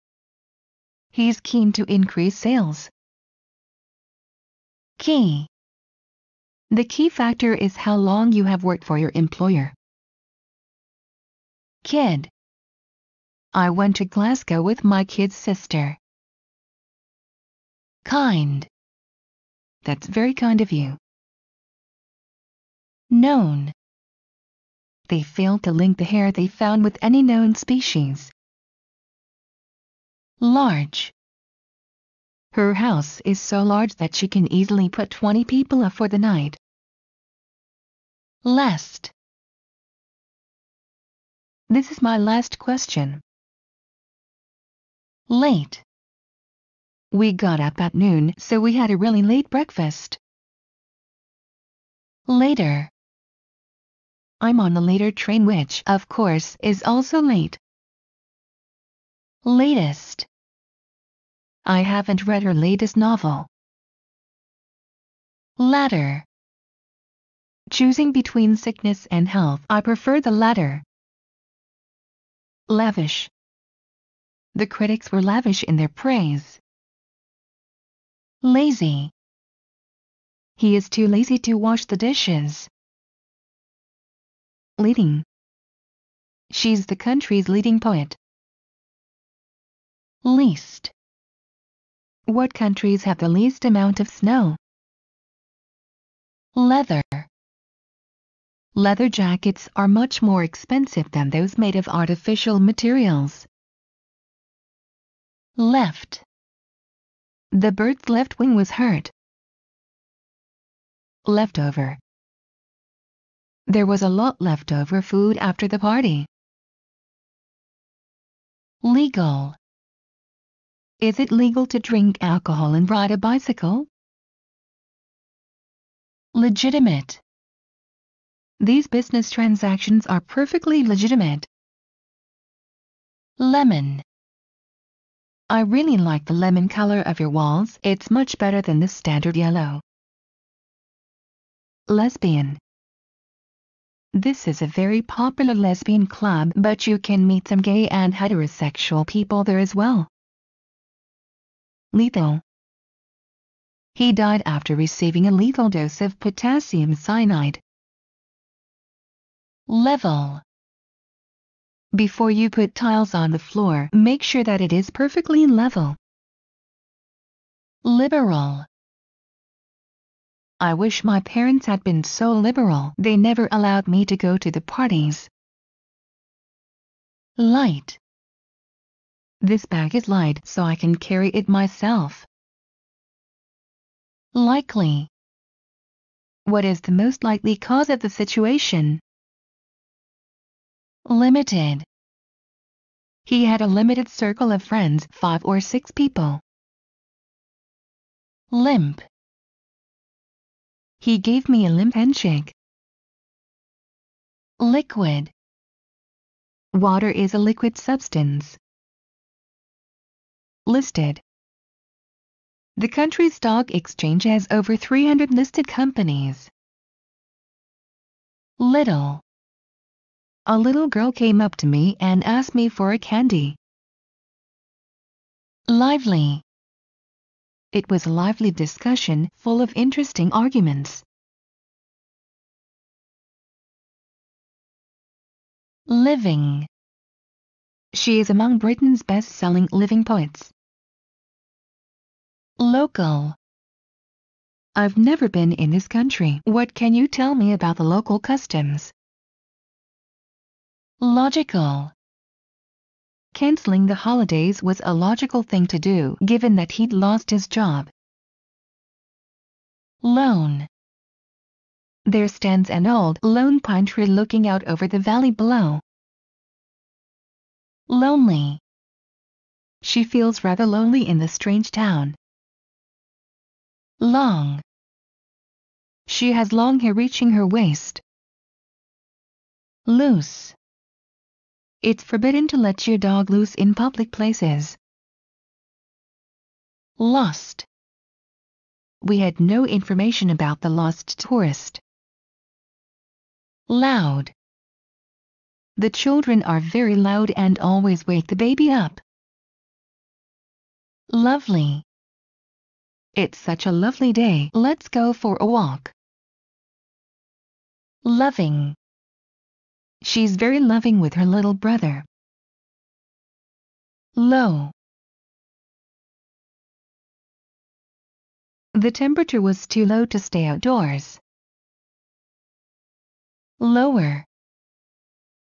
He's keen to increase sales. Key. The key factor is how long you have worked for your employer. Kid. I went to Glasgow with my kid's sister. Kind. That's very kind of you. Known. They failed to link the hair they found with any known species. Large. Her house is so large that she can easily put 20 people up for the night. Last. This is my last question. Late. We got up at noon, so we had a really late breakfast. Later. I'm on the later train, which, of course, is also late. Latest. I haven't read her latest novel. Latter. Choosing between sickness and health, I prefer the latter. Lavish. The critics were lavish in their praise. Lazy. He is too lazy to wash the dishes. Leading. She's the country's leading poet. Least. What countries have the least amount of snow? Leather. Leather jackets are much more expensive than those made of artificial materials. Left. The bird's left wing was hurt. Leftover. There was a lot leftover food after the party. Legal. Is it legal to drink alcohol and ride a bicycle? Legitimate. These business transactions are perfectly legitimate. Lemon. I really like the lemon color of your walls. It's much better than the standard yellow. Lesbian. This is a very popular lesbian club, but you can meet some gay and heterosexual people there as well. Lethal. He died after receiving a lethal dose of potassium cyanide. Level. Before you put tiles on the floor, make sure that it is perfectly level. Liberal. I wish my parents had been so liberal. They never allowed me to go to the parties. Light. This bag is light, so I can carry it myself. Likely. What is the most likely cause of the situation? Limited. He had a limited circle of friends, 5 or 6 people. Limp. He gave me a limp handshake. Liquid. Water is a liquid substance. Listed. The country's stock exchange has over 300 listed companies. Little. A little girl came up to me and asked me for a candy. Lively. It was a lively discussion, full of interesting arguments. Living. She is among Britain's best-selling living poets. Local. I've never been in this country. What can you tell me about the local customs? Logical. Canceling the holidays was a logical thing to do, given that he'd lost his job. Lone. There stands an old, lone pine tree looking out over the valley below. Lonely. She feels rather lonely in the strange town. Long. She has long hair reaching her waist. Loose. It's forbidden to let your dog loose in public places. Lost. We had no information about the lost tourist. Loud. The children are very loud and always wake the baby up. Lovely. It's such a lovely day. Let's go for a walk. Loving. She's very loving with her little brother. Low. The temperature was too low to stay outdoors. Lower.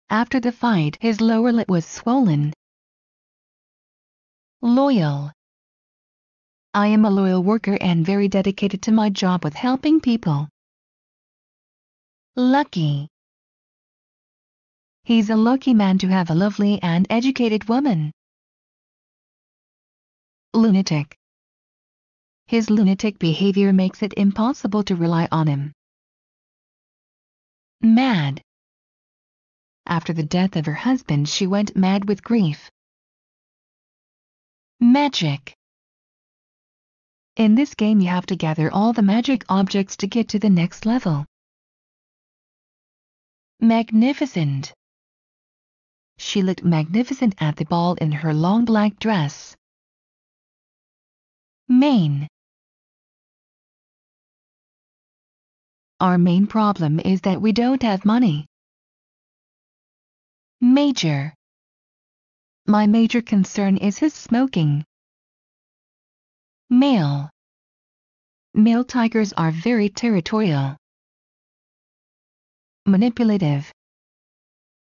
After the fight, his lower lip was swollen. Loyal. I am a loyal worker and very dedicated to my job with helping people. Lucky. He's a lucky man to have a lovely and educated woman. Lunatic. His lunatic behavior makes it impossible to rely on him. Mad. After the death of her husband, she went mad with grief. Magic. In this game you have to gather all the magic objects to get to the next level. Magnificent. She looked magnificent at the ball in her long black dress. Main. Our main problem is that we don't have money. Major. My major concern is his smoking. Male. Male tigers are very territorial. Manipulative.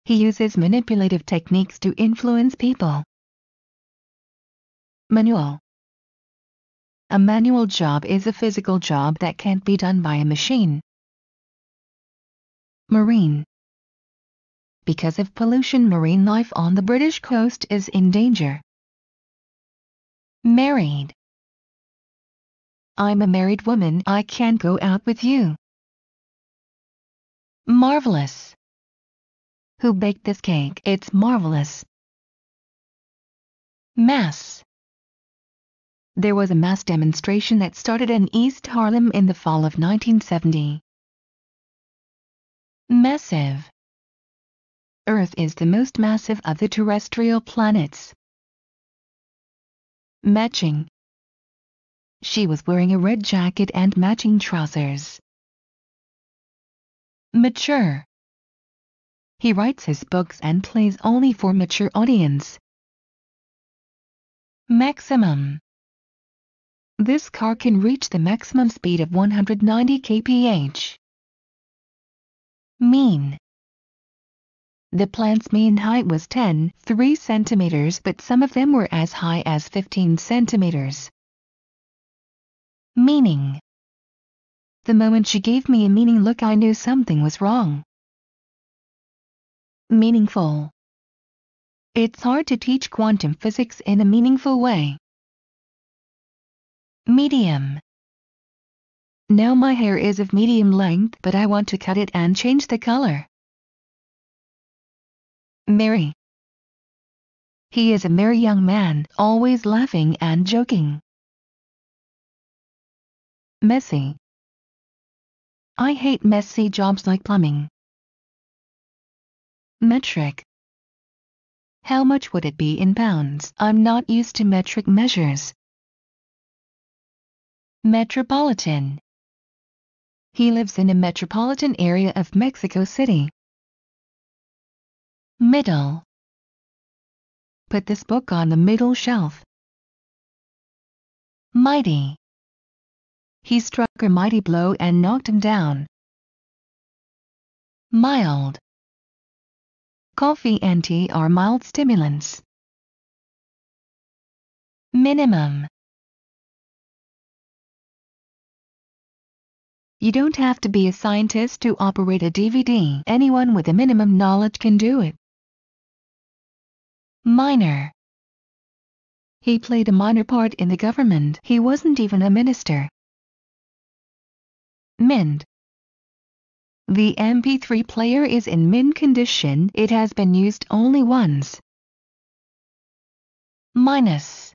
He uses manipulative techniques to influence people. Manual. A manual job is a physical job that can't be done by a machine. Marine. Because of pollution, marine life on the British coast is in danger. Married. I'm a married woman, I can't go out with you. Marvelous. Who baked this cake? It's marvelous. Mass. There was a mass demonstration that started in East Harlem in the fall of 1970. Massive. Earth is the most massive of the terrestrial planets. Matching. She was wearing a red jacket and matching trousers. Mature. He writes his books and plays only for mature audience. Maximum. This car can reach the maximum speed of 190 kph. Mean. The plant's mean height was 10.3 centimeters, but some of them were as high as 15 centimeters. Meaning. The moment she gave me a meaning look, I knew something was wrong. Meaningful. It's hard to teach quantum physics in a meaningful way. Medium. Now my hair is of medium length, but I want to cut it and change the color. Merry. He is a merry young man, always laughing and joking. Messy. I hate messy jobs like plumbing. Metric. How much would it be in pounds? I'm not used to metric measures. Metropolitan. He lives in a metropolitan area of Mexico City. Middle. Put this book on the middle shelf. Mighty. He struck a mighty blow and knocked him down. Mild. Coffee and tea are mild stimulants. Minimum. You don't have to be a scientist to operate a DVD. Anyone with a minimum knowledge can do it. Minor. He played a minor part in the government. He wasn't even a minister. Mint. The MP3 player is in mint condition. It has been used only once. Minus.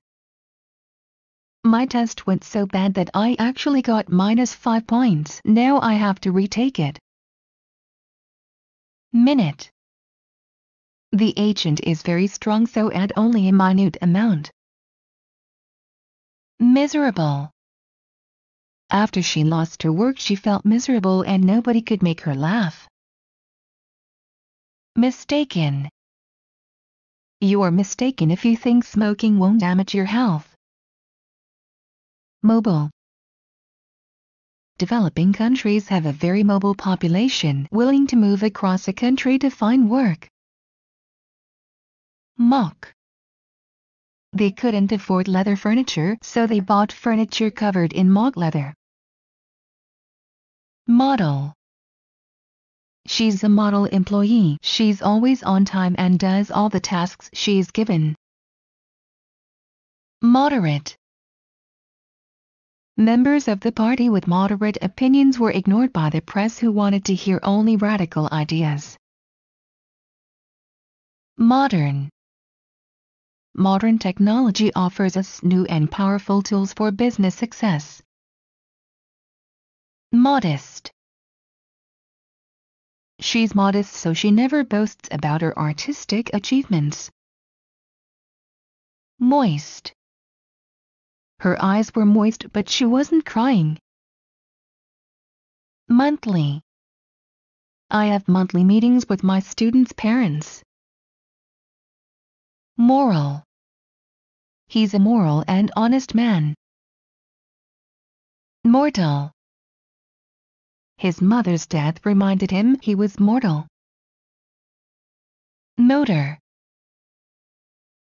My test went so bad that I actually got -5 points. Now I have to retake it. Minute. The agent is very strong, so add only a minute amount. Miserable. After she lost her work, she felt miserable and nobody could make her laugh. Mistaken. You are mistaken if you think smoking won't damage your health. Mobile. Developing countries have a very mobile population, willing to move across a country to find work. Mock. They couldn't afford leather furniture, so they bought furniture covered in mock leather. Model. She's a model employee. She's always on time and does all the tasks she's given. Moderate. Members of the party with moderate opinions were ignored by the press, who wanted to hear only radical ideas. Modern. Modern technology offers us new and powerful tools for business success. Modest. She's modest, so she never boasts about her artistic achievements. Moist. Her eyes were moist, but she wasn't crying. Monthly. I have monthly meetings with my students' parents. Moral. He's a moral and honest man. Mortal. His mother's death reminded him he was mortal. Motor.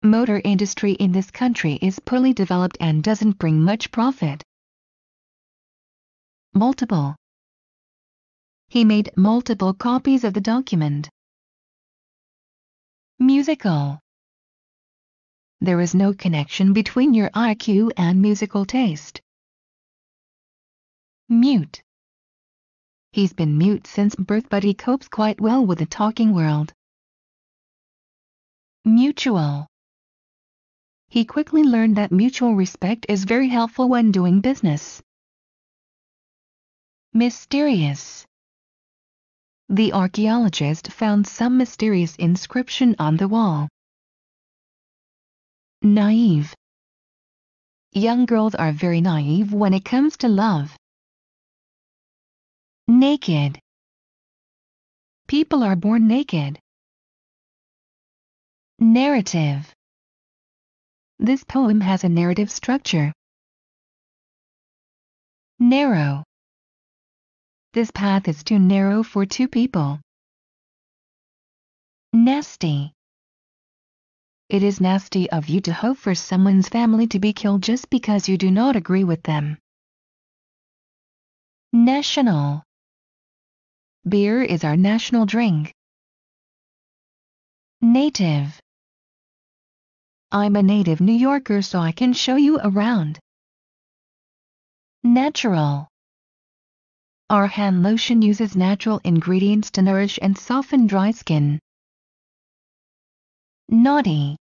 Motor industry in this country is poorly developed and doesn't bring much profit. Multiple. He made multiple copies of the document. Musical. There is no connection between your IQ and musical taste. Mute. He's been mute since birth, but he copes quite well with the talking world. Mutual. He quickly learned that mutual respect is very helpful when doing business. Mysterious. The archaeologist found some mysterious inscription on the wall. Naive. Young girls are very naive when it comes to love. Naked. People are born naked. Narrative. This poem has a narrative structure. Narrow. This path is too narrow for two people. Nasty. It is nasty of you to hope for someone's family to be killed just because you do not agree with them. National. Beer is our national drink. Native. I'm a native New Yorker, so I can show you around. Natural. Our hand lotion uses natural ingredients to nourish and soften dry skin. Naughty.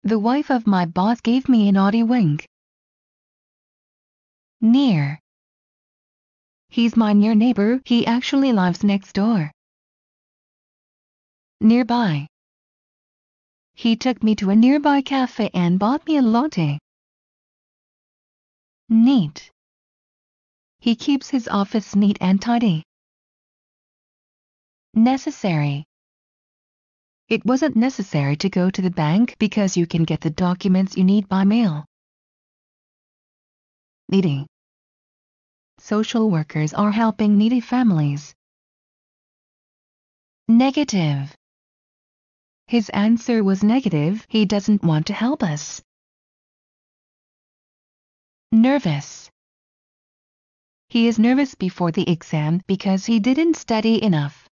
The wife of my boss gave me a naughty wink. Near. He's my near neighbor, he actually lives next door. Nearby. He took me to a nearby cafe and bought me a latte. Neat. He keeps his office neat and tidy. Necessary. It wasn't necessary to go to the bank because you can get the documents you need by mail. Needy. Social workers are helping needy families. Negative. His answer was negative, he doesn't want to help us. Nervous. He is nervous before the exam because he didn't study enough.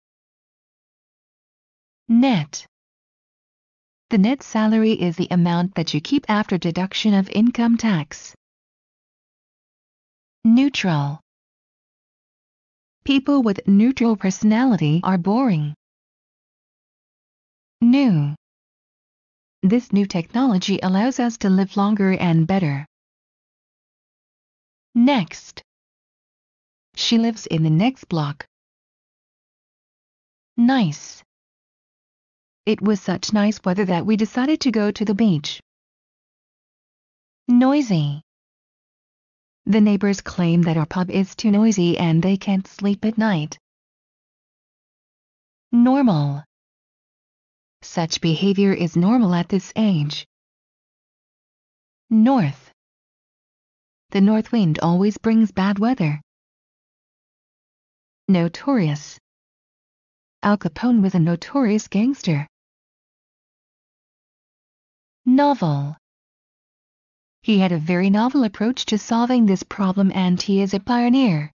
Net. The net salary is the amount that you keep after deduction of income tax. Neutral. People with neutral personality are boring. New. This new technology allows us to live longer and better. Next. She lives in the next block. Nice. It was such nice weather that we decided to go to the beach. Noisy. The neighbors claim that our pub is too noisy and they can't sleep at night. Normal. Such behavior is normal at this age. North. The north wind always brings bad weather. Notorious. Al Capone was a notorious gangster. Novel. He had a very novel approach to solving this problem and he is a pioneer.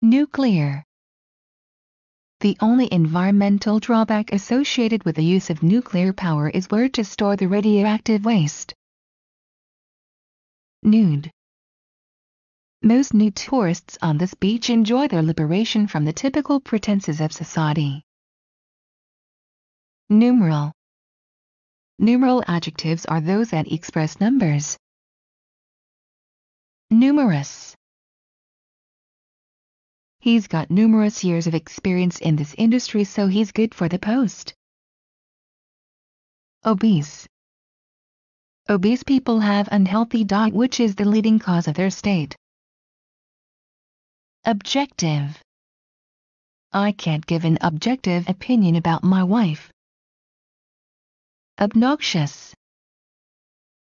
Nuclear. The only environmental drawback associated with the use of nuclear power is where to store the radioactive waste. Nude. Most nude tourists on this beach enjoy their liberation from the typical pretenses of society. Numeral. Numeral adjectives are those that express numbers. Numerous. He's got numerous years of experience in this industry, so he's good for the post. Obese. Obese people have unhealthy diet, which is the leading cause of their state. Objective. I can't give an objective opinion about my wife. Obnoxious.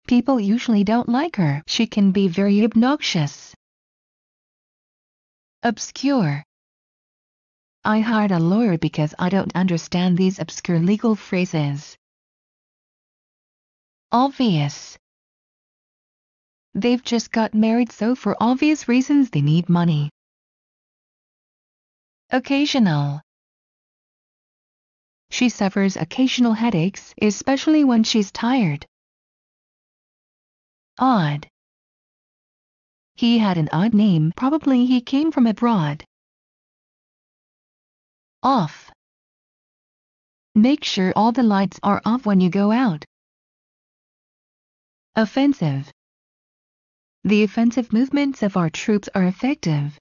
People usually don't like her. She can be very obnoxious. Obscure. I hired a lawyer because I don't understand these obscure legal phrases. Obvious. They've just got married, so for obvious reasons they need money. Occasional. She suffers occasional headaches, especially when she's tired. Odd. He had an odd name, probably he came from abroad. Off. Make sure all the lights are off when you go out. Offensive. The offensive movements of our troops are effective.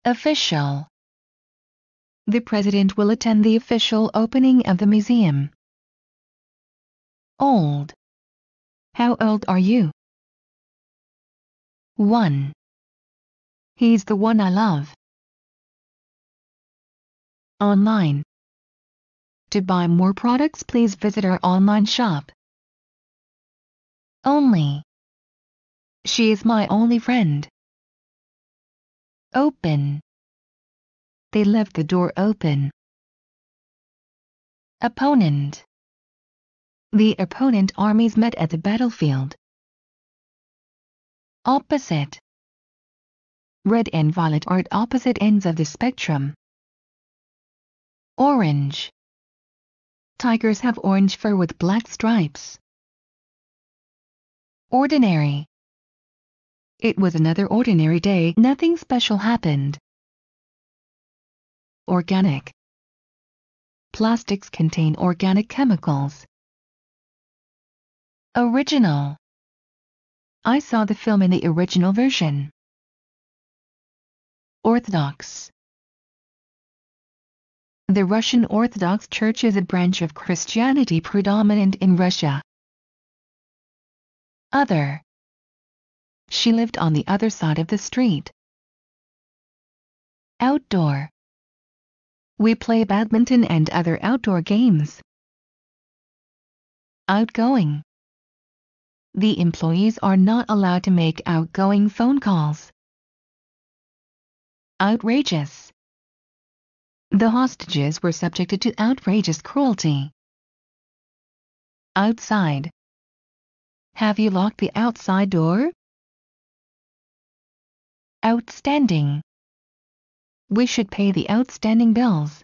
Official. The president will attend the official opening of the museum. Old. How old are you? 1. He's the one I love. Online. To buy more products, please visit our online shop. Only. She is my only friend. Open. They left the door open. Opponent. The opponent armies met at the battlefield. Opposite. Red and violet are at opposite ends of the spectrum. Orange. Tigers have orange fur with black stripes. Ordinary. It was another ordinary day, nothing special happened. Organic. Plastics contain organic chemicals. Original. I saw the film in the original version. Orthodox. The Russian Orthodox Church is a branch of Christianity predominant in Russia. Other. She lived on the other side of the street. Outdoor. We play badminton and other outdoor games. Outgoing. The employees are not allowed to make outgoing phone calls. Outrageous. The hostages were subjected to outrageous cruelty. Outside. Have you locked the outside door? Outstanding. We should pay the outstanding bills.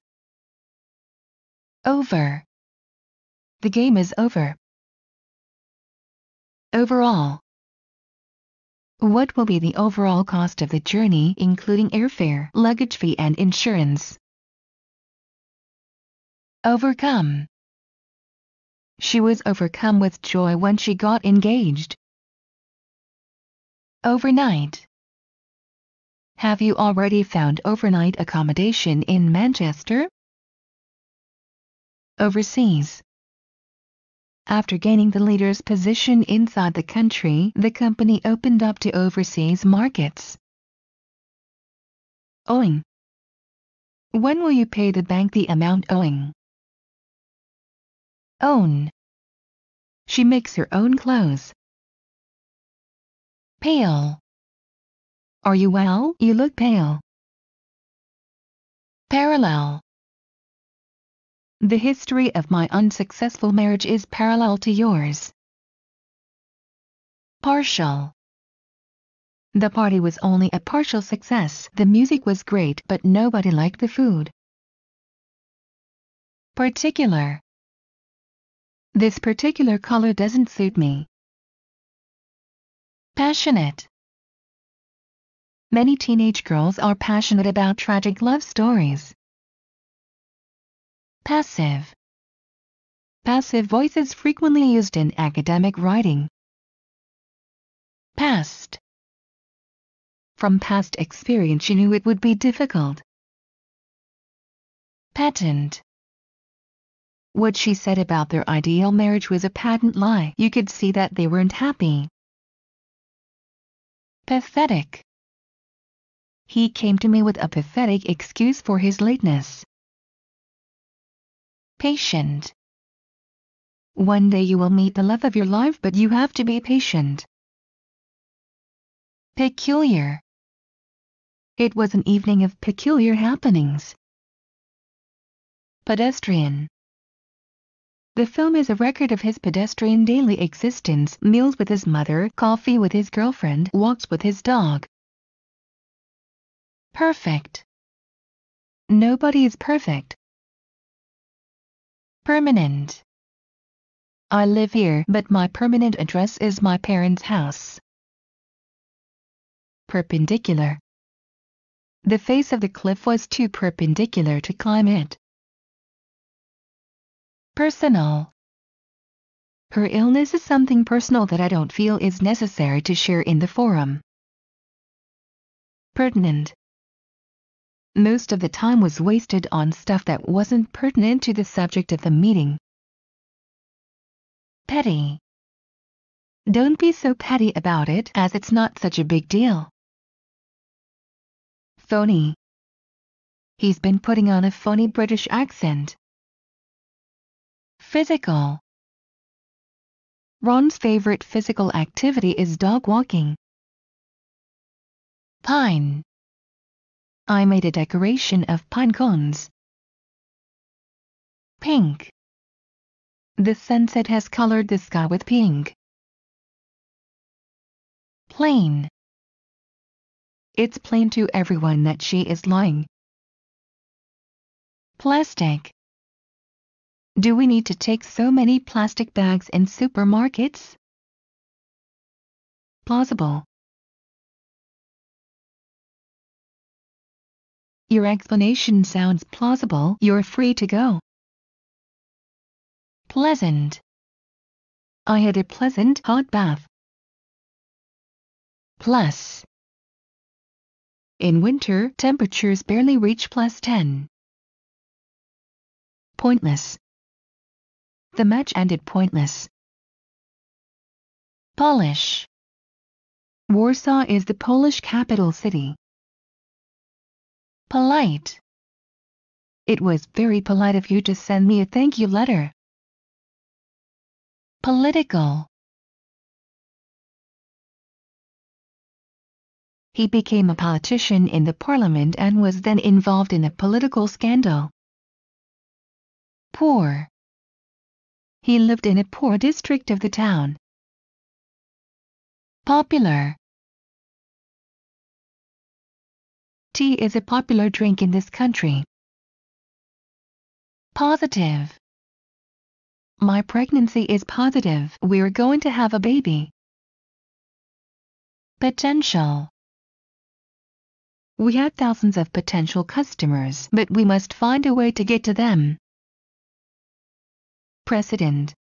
Over. The game is over. Overall. What will be the overall cost of the journey, including airfare, luggage fee, and insurance? Overcome. She was overcome with joy when she got engaged. Overnight. Have you already found overnight accommodation in Manchester? Overseas. After gaining the leader's position inside the country, the company opened up to overseas markets. Owing. When will you pay the bank the amount owing? Own. She makes her own clothes. Pale. Are you well? You look pale. Parallel. The history of my unsuccessful marriage is parallel to yours. Partial. The party was only a partial success. The music was great, but nobody liked the food. Particular. This particular color doesn't suit me. Passionate. Many teenage girls are passionate about tragic love stories. Passive. Passive voice is frequently used in academic writing. Past. From past experience you knew it would be difficult. Patent. What she said about their ideal marriage was a patent lie. You could see that they weren't happy. Pathetic. He came to me with a pathetic excuse for his lateness. Patient. One day you will meet the love of your life, but you have to be patient. Peculiar. It was an evening of peculiar happenings. Pedestrian. The film is a record of his pedestrian daily existence, meals with his mother, coffee with his girlfriend, walks with his dog. Perfect. Nobody is perfect. Permanent. I live here, but my permanent address is my parents' house. Perpendicular. The face of the cliff was too perpendicular to climb it. Personal. Her illness is something personal that I don't feel is necessary to share in the forum. Pertinent. Most of the time was wasted on stuff that wasn't pertinent to the subject of the meeting. Petty. Don't be so petty about it, as it's not such a big deal. Phony. He's been putting on a phony British accent. Physical. Ron's favorite physical activity is dog walking. Pine. I made a decoration of pine cones. Pink. The sunset has colored the sky with pink. Plain. It's plain to everyone that she is lying. Plastic. Do we need to take so many plastic bags in supermarkets? Plausible. Your explanation sounds plausible. You're free to go. Pleasant. I had a pleasant hot bath. Plus. In winter, temperatures barely reach +10. Pointless. The match ended pointless. Polish. Warsaw is the Polish capital city. Polite. It was very polite of you to send me a thank you letter. Political. He became a politician in the parliament and was then involved in a political scandal. Poor. He lived in a poor district of the town. Popular. Tea is a popular drink in this country. Positive. My pregnancy is positive. We're going to have a baby. Potential. We had thousands of potential customers, but we must find a way to get to them. Precedent.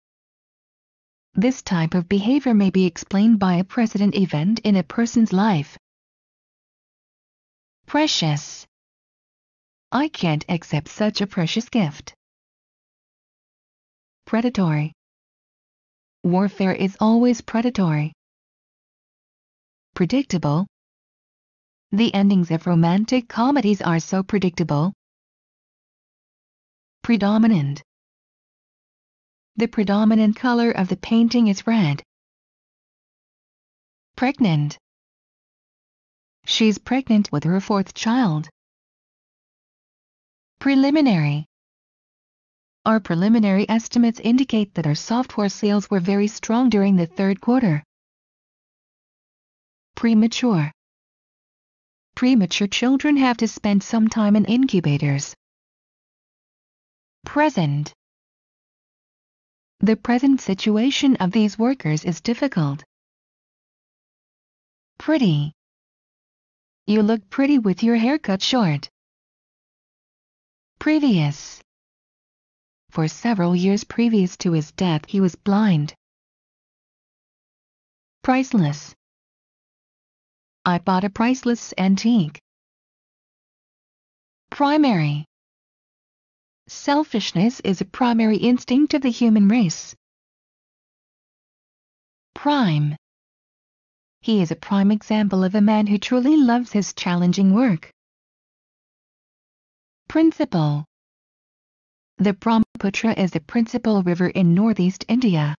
This type of behavior may be explained by a precedent event in a person's life. Precious. I can't accept such a precious gift. Predatory. Warfare is always predatory. Predictable. The endings of romantic comedies are so predictable. Predominant. The predominant color of the painting is red. Pregnant. She's pregnant with her 4th child. Preliminary. Our preliminary estimates indicate that our software sales were very strong during the 3rd quarter. Premature. Premature children have to spend some time in incubators. Present. The present situation of these workers is difficult. Pretty. You look pretty with your hair cut short. Previous. for several years previous to his death he was blind. Priceless. I bought a priceless antique. Primary. Selfishness is a primary instinct of the human race. Prime. He is a prime example of a man who truly loves his challenging work. Principal. The Brahmaputra is the principal river in northeast India.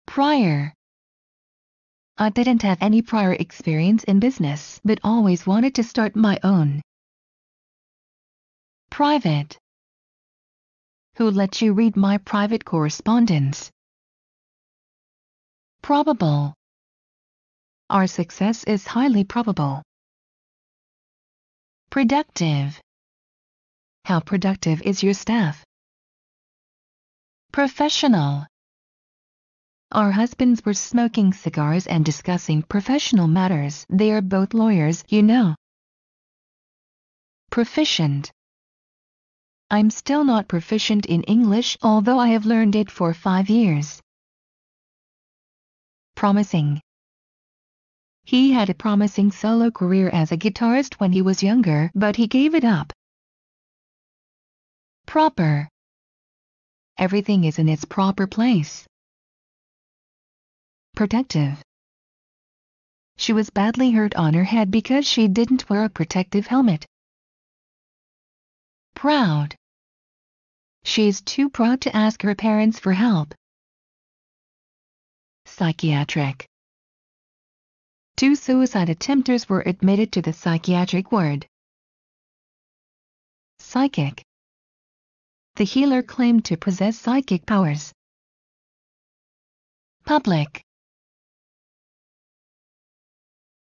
Prior. I didn't have any prior experience in business, but always wanted to start my own. Private. Who let you read my private correspondence? Probable. Our success is highly probable. Productive. How productive is your staff? Professional. Our husbands were smoking cigars and discussing professional matters. They are both lawyers, you know. Proficient. I'm still not proficient in English, although I have learned it for 5 years. Promising. He had a promising solo career as a guitarist when he was younger, but he gave it up. Proper. Everything is in its proper place. Protective. She was badly hurt on her head because she didn't wear a protective helmet. Proud. She's too proud to ask her parents for help. Psychiatric. 2 suicide attempters were admitted to the psychiatric ward. Psychic. The healer claimed to possess psychic powers. Public.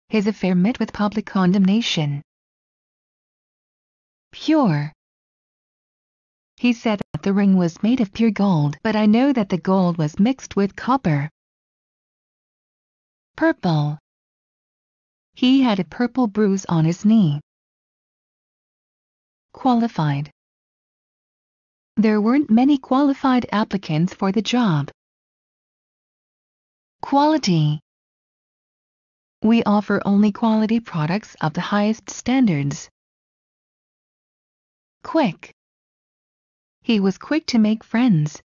His affair met with public condemnation. Pure. He said that the ring was made of pure gold, but I know that the gold was mixed with copper. Purple. He had a purple bruise on his knee. Qualified. There weren't many qualified applicants for the job. Quality. We offer only quality products of the highest standards. Quick. He was quick to make friends.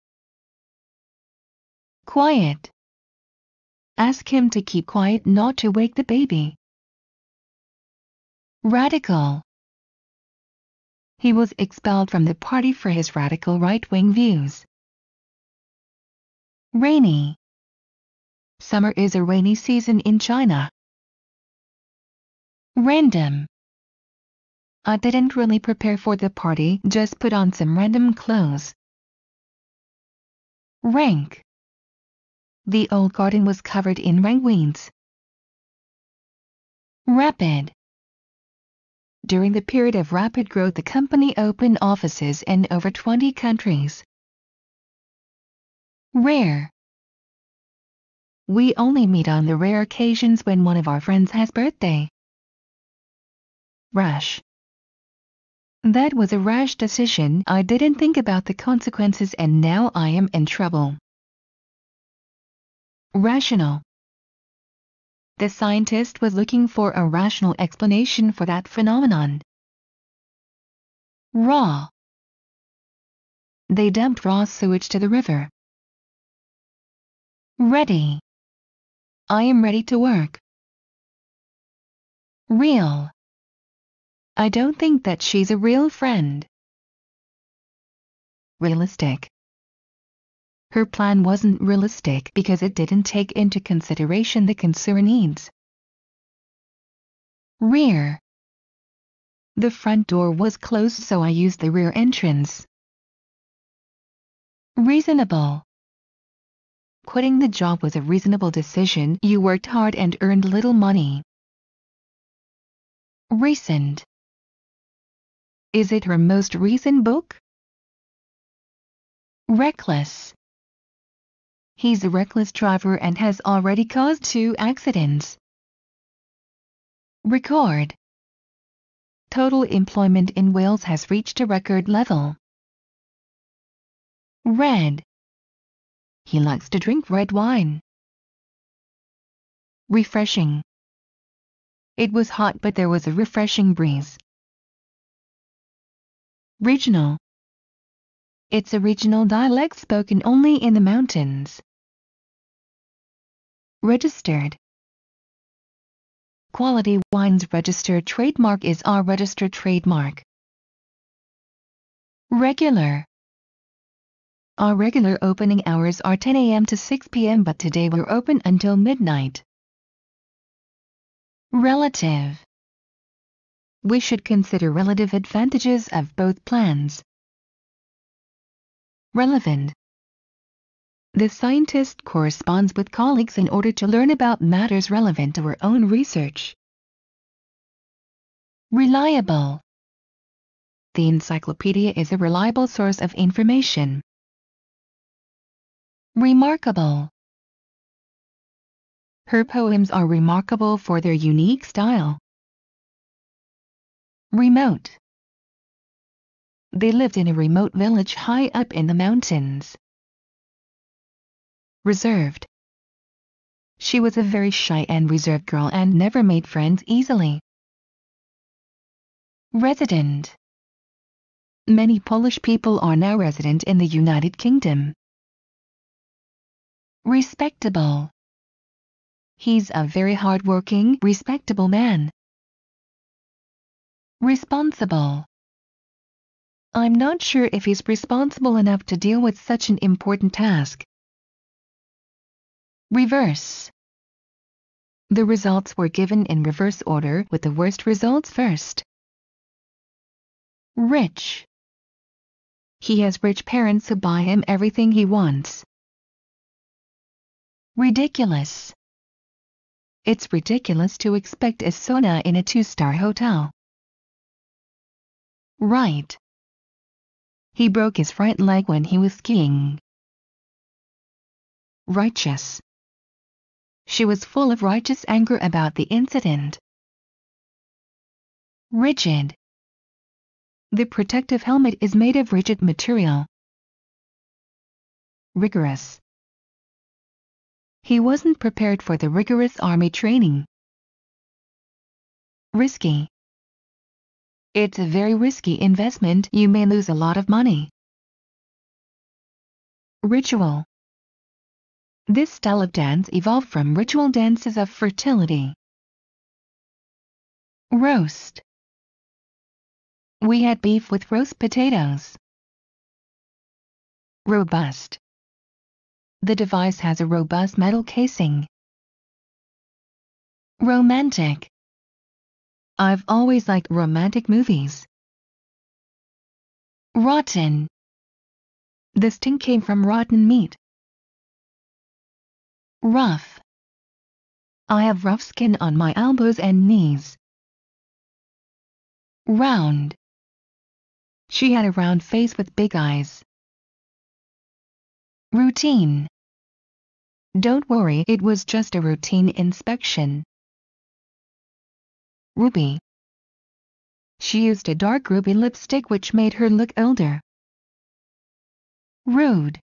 Quiet. Ask him to keep quiet, not to wake the baby. Radical. He was expelled from the party for his radical right-wing views. Rainy. Summer is a rainy season in China. Random. I didn't really prepare for the party, just put on some random clothes. Rank. The old garden was covered in rank weeds. Rapid. During the period of rapid growth, the company opened offices in over 20 countries. Rare. We only meet on the rare occasions when one of our friends has birthday. Rash. That was a rash decision. I didn't think about the consequences and now I am in trouble. Rational. The scientist was looking for a rational explanation for that phenomenon. Raw. They dumped raw sewage to the river. Ready. I am ready to work. Real. I don't think that she's a real friend. Realistic. Her plan wasn't realistic because it didn't take into consideration the consumer needs. Rear. The front door was closed, so I used the rear entrance. Reasonable. Quitting the job was a reasonable decision. You worked hard and earned little money. Recent. Is it her most recent book? Reckless. He's a reckless driver and has already caused 2 accidents. Record. Total employment in Wales has reached a record level. Red. He likes to drink red wine. Refreshing. It was hot but there was a refreshing breeze. Regional. It's a regional dialect spoken only in the mountains. Registered. Quality Wine's registered trademark is our registered trademark. Regular. Our regular opening hours are 10 a.m. to 6 p.m. but today we're open until midnight. Relative. We should consider relative advantages of both plans. Relevant. The scientist corresponds with colleagues in order to learn about matters relevant to our own research. Reliable. The encyclopedia is a reliable source of information. Remarkable. Her poems are remarkable for their unique style. Remote. They lived in a remote village high up in the mountains. Reserved. She was a very shy and reserved girl and never made friends easily. Resident. Many Polish people are now resident in the United Kingdom. Respectable. He's a very hard-working, respectable man. Responsible. I'm not sure if he's responsible enough to deal with such an important task. Reverse. The results were given in reverse order with the worst results first. Rich. He has rich parents who buy him everything he wants. Ridiculous. It's ridiculous to expect a sauna in a 2-star hotel. Right. He broke his right leg when he was skiing. Righteous. She was full of righteous anger about the incident. Rigid. The protective helmet is made of rigid material. Rigorous. He wasn't prepared for the rigorous army training. Risky. It's a very risky investment, you may lose a lot of money. Ritual. This style of dance evolved from ritual dances of fertility. Roast. We had beef with roast potatoes. Robust. The device has a robust metal casing. Romantic. I've always liked romantic movies. Rotten. The sting came from rotten meat. Rough. I have rough skin on my elbows and knees. Round. She had a round face with big eyes. Routine. Don't worry, it was just a routine inspection. Ruby. She used a dark ruby lipstick which made her look older. Rude.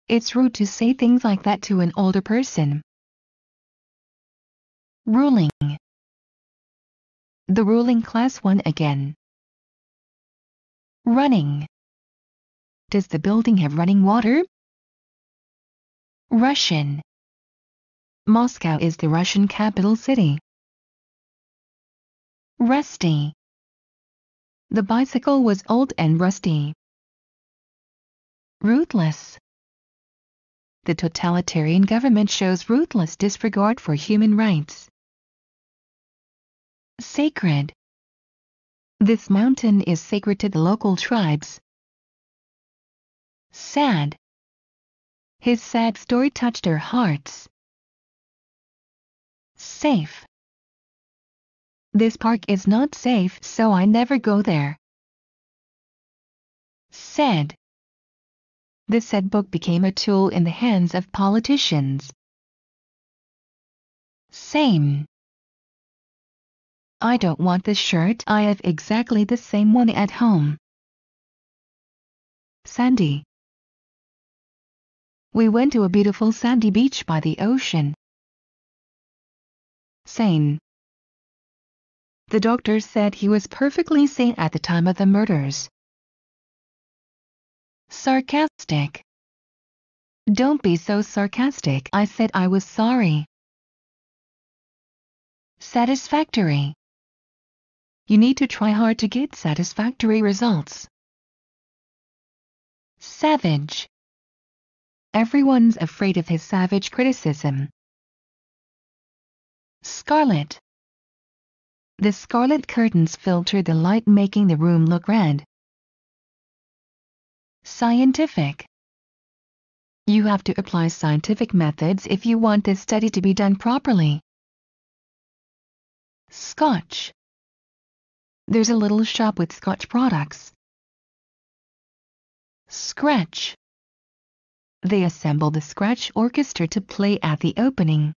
It's rude to say things like that to an older person. Ruling. The ruling class won again. Running. Does the building have running water? Russian. Moscow is the Russian capital city. Rusty. The bicycle was old and rusty. Ruthless. The totalitarian government shows ruthless disregard for human rights. Sacred. This mountain is sacred to the local tribes. Sad. His sad story touched our hearts. Safe. This park is not safe, so I never go there. Said. The said book became a tool in the hands of politicians. Same. I don't want this shirt, I have exactly the same one at home. sandy. We went to a beautiful sandy beach by the ocean. Sane. The doctor said he was perfectly sane at the time of the murders. Sarcastic. Don't be so sarcastic. I said I was sorry. Satisfactory. You need to try hard to get satisfactory results. Savage. Everyone's afraid of his savage criticism. Scarlet. The scarlet curtains filter the light, making the room look red. Scientific. You have to apply scientific methods if you want this study to be done properly. Scotch. There's a little shop with Scotch products. Scratch. They assemble the Scratch Orchestra to play at the opening.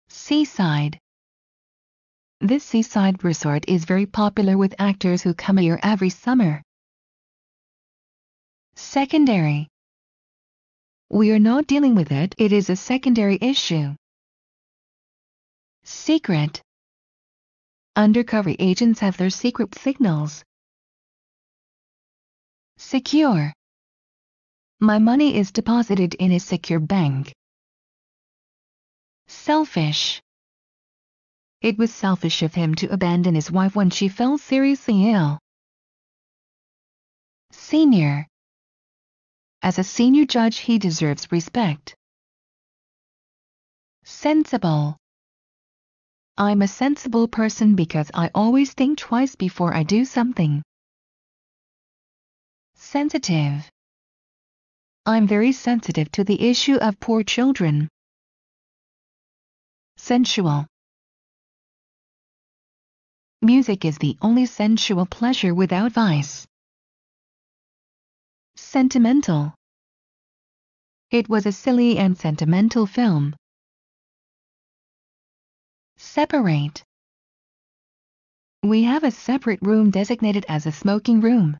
Seaside. This seaside resort is very popular with actors who come here every summer. Secondary. We are not dealing with it, it is a secondary issue. Secret. Undercover agents have their secret signals. Secure. My money is deposited in a secure bank. Selfish. It was selfish of him to abandon his wife when she fell seriously ill. Senior. As a senior judge, he deserves respect. Sensible. I'm a sensible person because I always think twice before I do something. Sensitive. I'm very sensitive to the issue of poor children. Sensual. Music is the only sensual pleasure without vice. Sentimental. It was a silly and sentimental film. Separate. We have a separate room designated as a smoking room.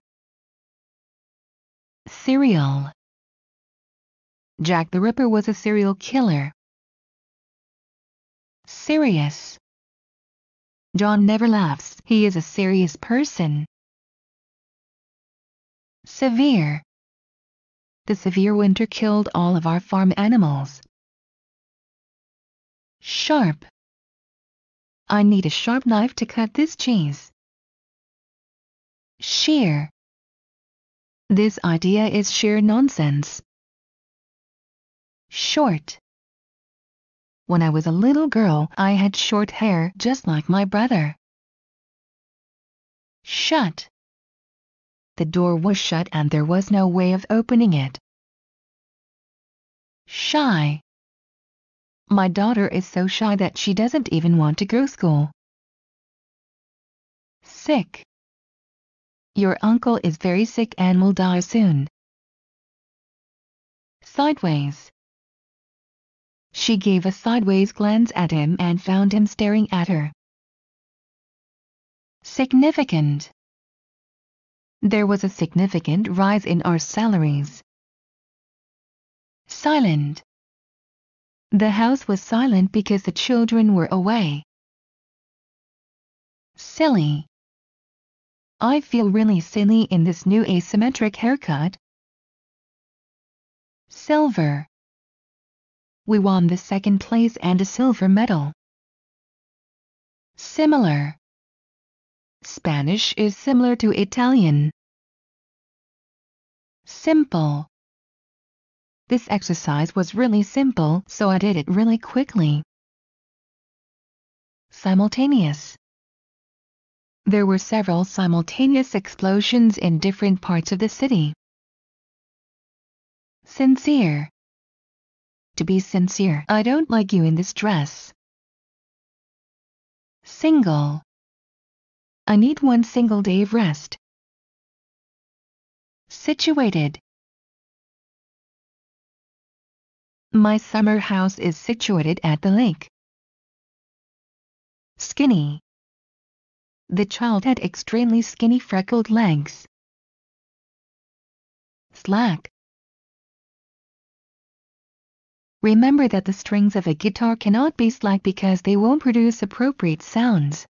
Serial. Jack the Ripper was a serial killer. Serious. John never laughs, he is a serious person. Severe. The severe winter killed all of our farm animals. Sharp. I need a sharp knife to cut this cheese. Sheer. This idea is sheer nonsense. Short. When I was a little girl, I had short hair just like my brother. Shut. The door was shut and there was no way of opening it. Shy. My daughter is so shy that she doesn't even want to go to school. Sick. Your uncle is very sick and will die soon. Sideways. She gave a sideways glance at him and found him staring at her. Significant. There was a significant rise in our salaries. Silent. The house was silent because the children were away. Silly. I feel really silly in this new asymmetric haircut. Silver. We won the second place and a silver medal. Similar. Spanish is similar to Italian. Simple. This exercise was really simple, so I did it really quickly. Simultaneous. There were several simultaneous explosions in different parts of the city. Sincere. To be sincere, I don't like you in this dress. Single. I need one single day of rest. Situated. My summer house is situated at the lake. Skinny. The child had extremely skinny freckled legs. slack. Remember that the strings of a guitar cannot be slack because they won't produce appropriate sounds.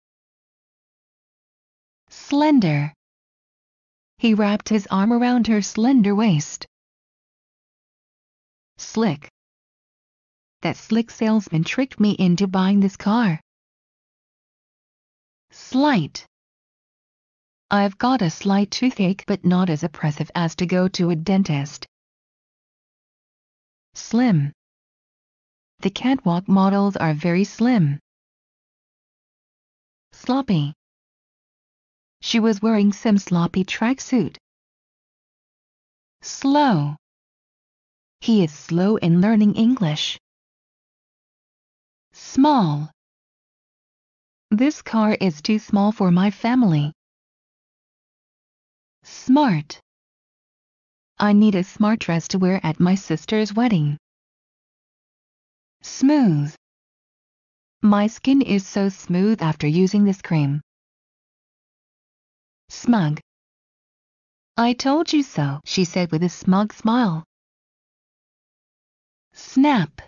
Slender. He wrapped his arm around her slender waist. Slick. That slick salesman tricked me into buying this car. Slight. I've got a slight toothache but not as oppressive as to go to a dentist. Slim. The catwalk models are very slim. Sloppy. She was wearing some sloppy tracksuit. Slow. He is slow in learning English. Small. This car is too small for my family. Smart. I need a smart dress to wear at my sister's wedding. Smooth. My skin is so smooth after using this cream. Smug. I told you so, she said with a smug smile. Snap.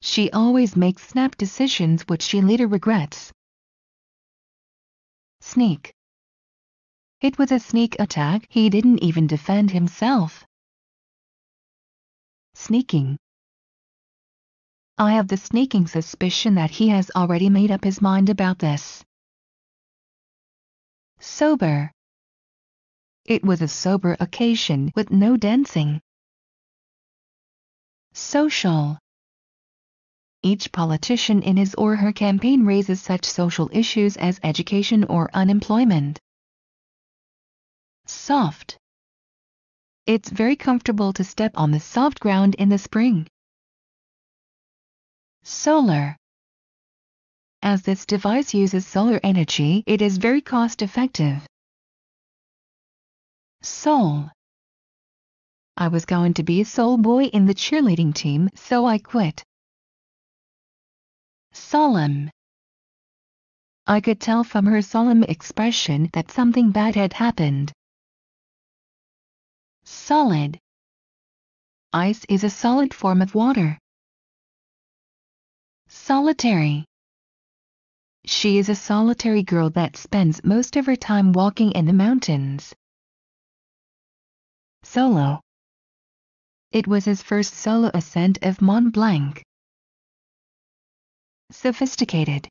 She always makes snap decisions which she later regrets. Sneak. It was a sneak attack, he didn't even defend himself. Sneaking. I have the sneaking suspicion that he has already made up his mind about this. Sober. It was a sober occasion with no dancing. Social. Each politician in his or her campaign raises such social issues as education or unemployment. Soft. It's very comfortable to step on the soft ground in the spring. Solar. As this device uses solar energy, it is very cost-effective. Soul. I was going to be a soul boy in the cheerleading team, so I quit. Solemn. I could tell from her solemn expression that something bad had happened. Solid. Ice is a solid form of water. Solitary. She is a solitary girl that spends most of her time walking in the mountains. Solo. It was his first solo ascent of Mont Blanc. Sophisticated.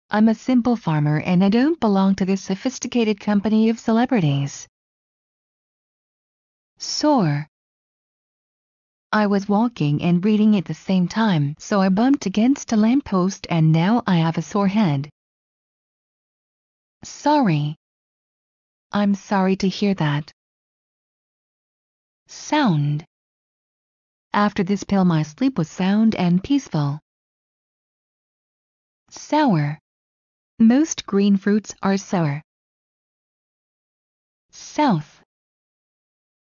I'm a simple farmer and I don't belong to this sophisticated company of celebrities. Sore. I was walking and reading at the same time, so I bumped against a lamppost and now I have a sore head. Sorry. I'm sorry to hear that. Sound. After this pill my sleep was sound and peaceful. Sour. Most green fruits are sour. South.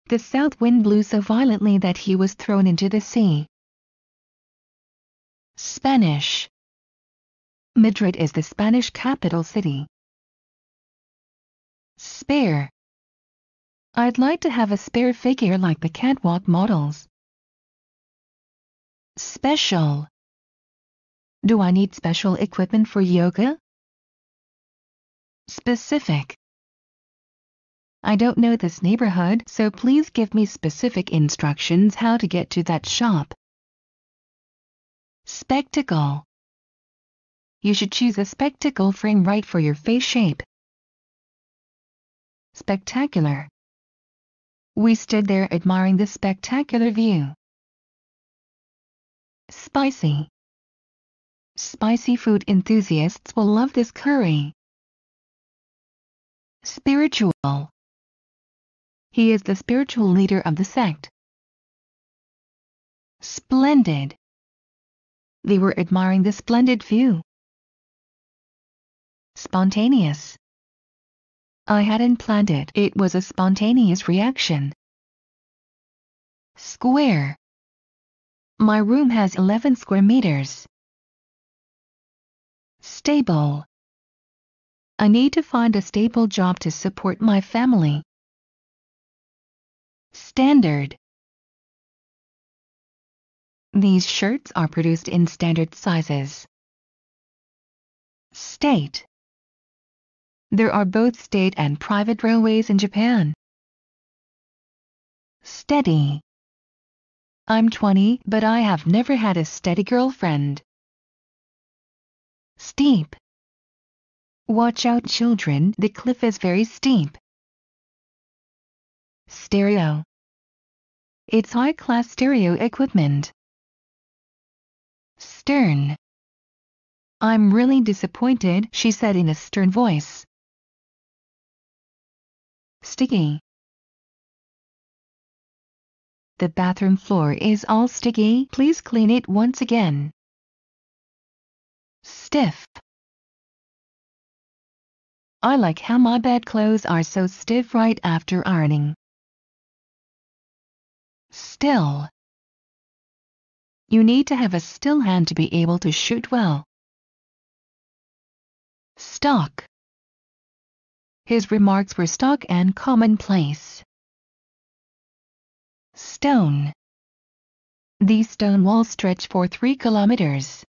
The south wind blew so violently that he was thrown into the sea. Spanish. Madrid is the Spanish capital city. Spare. I'd like to have a spare figure like the catwalk models. Special. Do I need special equipment for yoga? Specific. I don't know this neighborhood, so please give me specific instructions how to get to that shop. Spectacle. You should choose a spectacle frame right for your face shape. Spectacular. We stood there admiring the spectacular view. Spicy. Spicy food enthusiasts will love this curry. Spiritual. He is the spiritual leader of the sect. Splendid. They were admiring the splendid view. Spontaneous. I hadn't planned it, it was a spontaneous reaction. Square. My room has 11 square meters. Stable. I need to find a stable job to support my family. Standard. These shirts are produced in standard sizes. State. There are both state and private railways in Japan. Steady. I'm 20, but I have never had a steady girlfriend. Steep. Watch out, children, the cliff is very steep. Stereo. It's high-class stereo equipment. Stern. I'm really disappointed, she said in a stern voice. Sticky. The bathroom floor is all sticky, please clean it once again. Stiff. I like how my bedclothes are so stiff right after ironing. Still. You need to have a still hand to be able to shoot well. Stock. His remarks were stock and commonplace. Stone. These stone walls stretch for 3 kilometers.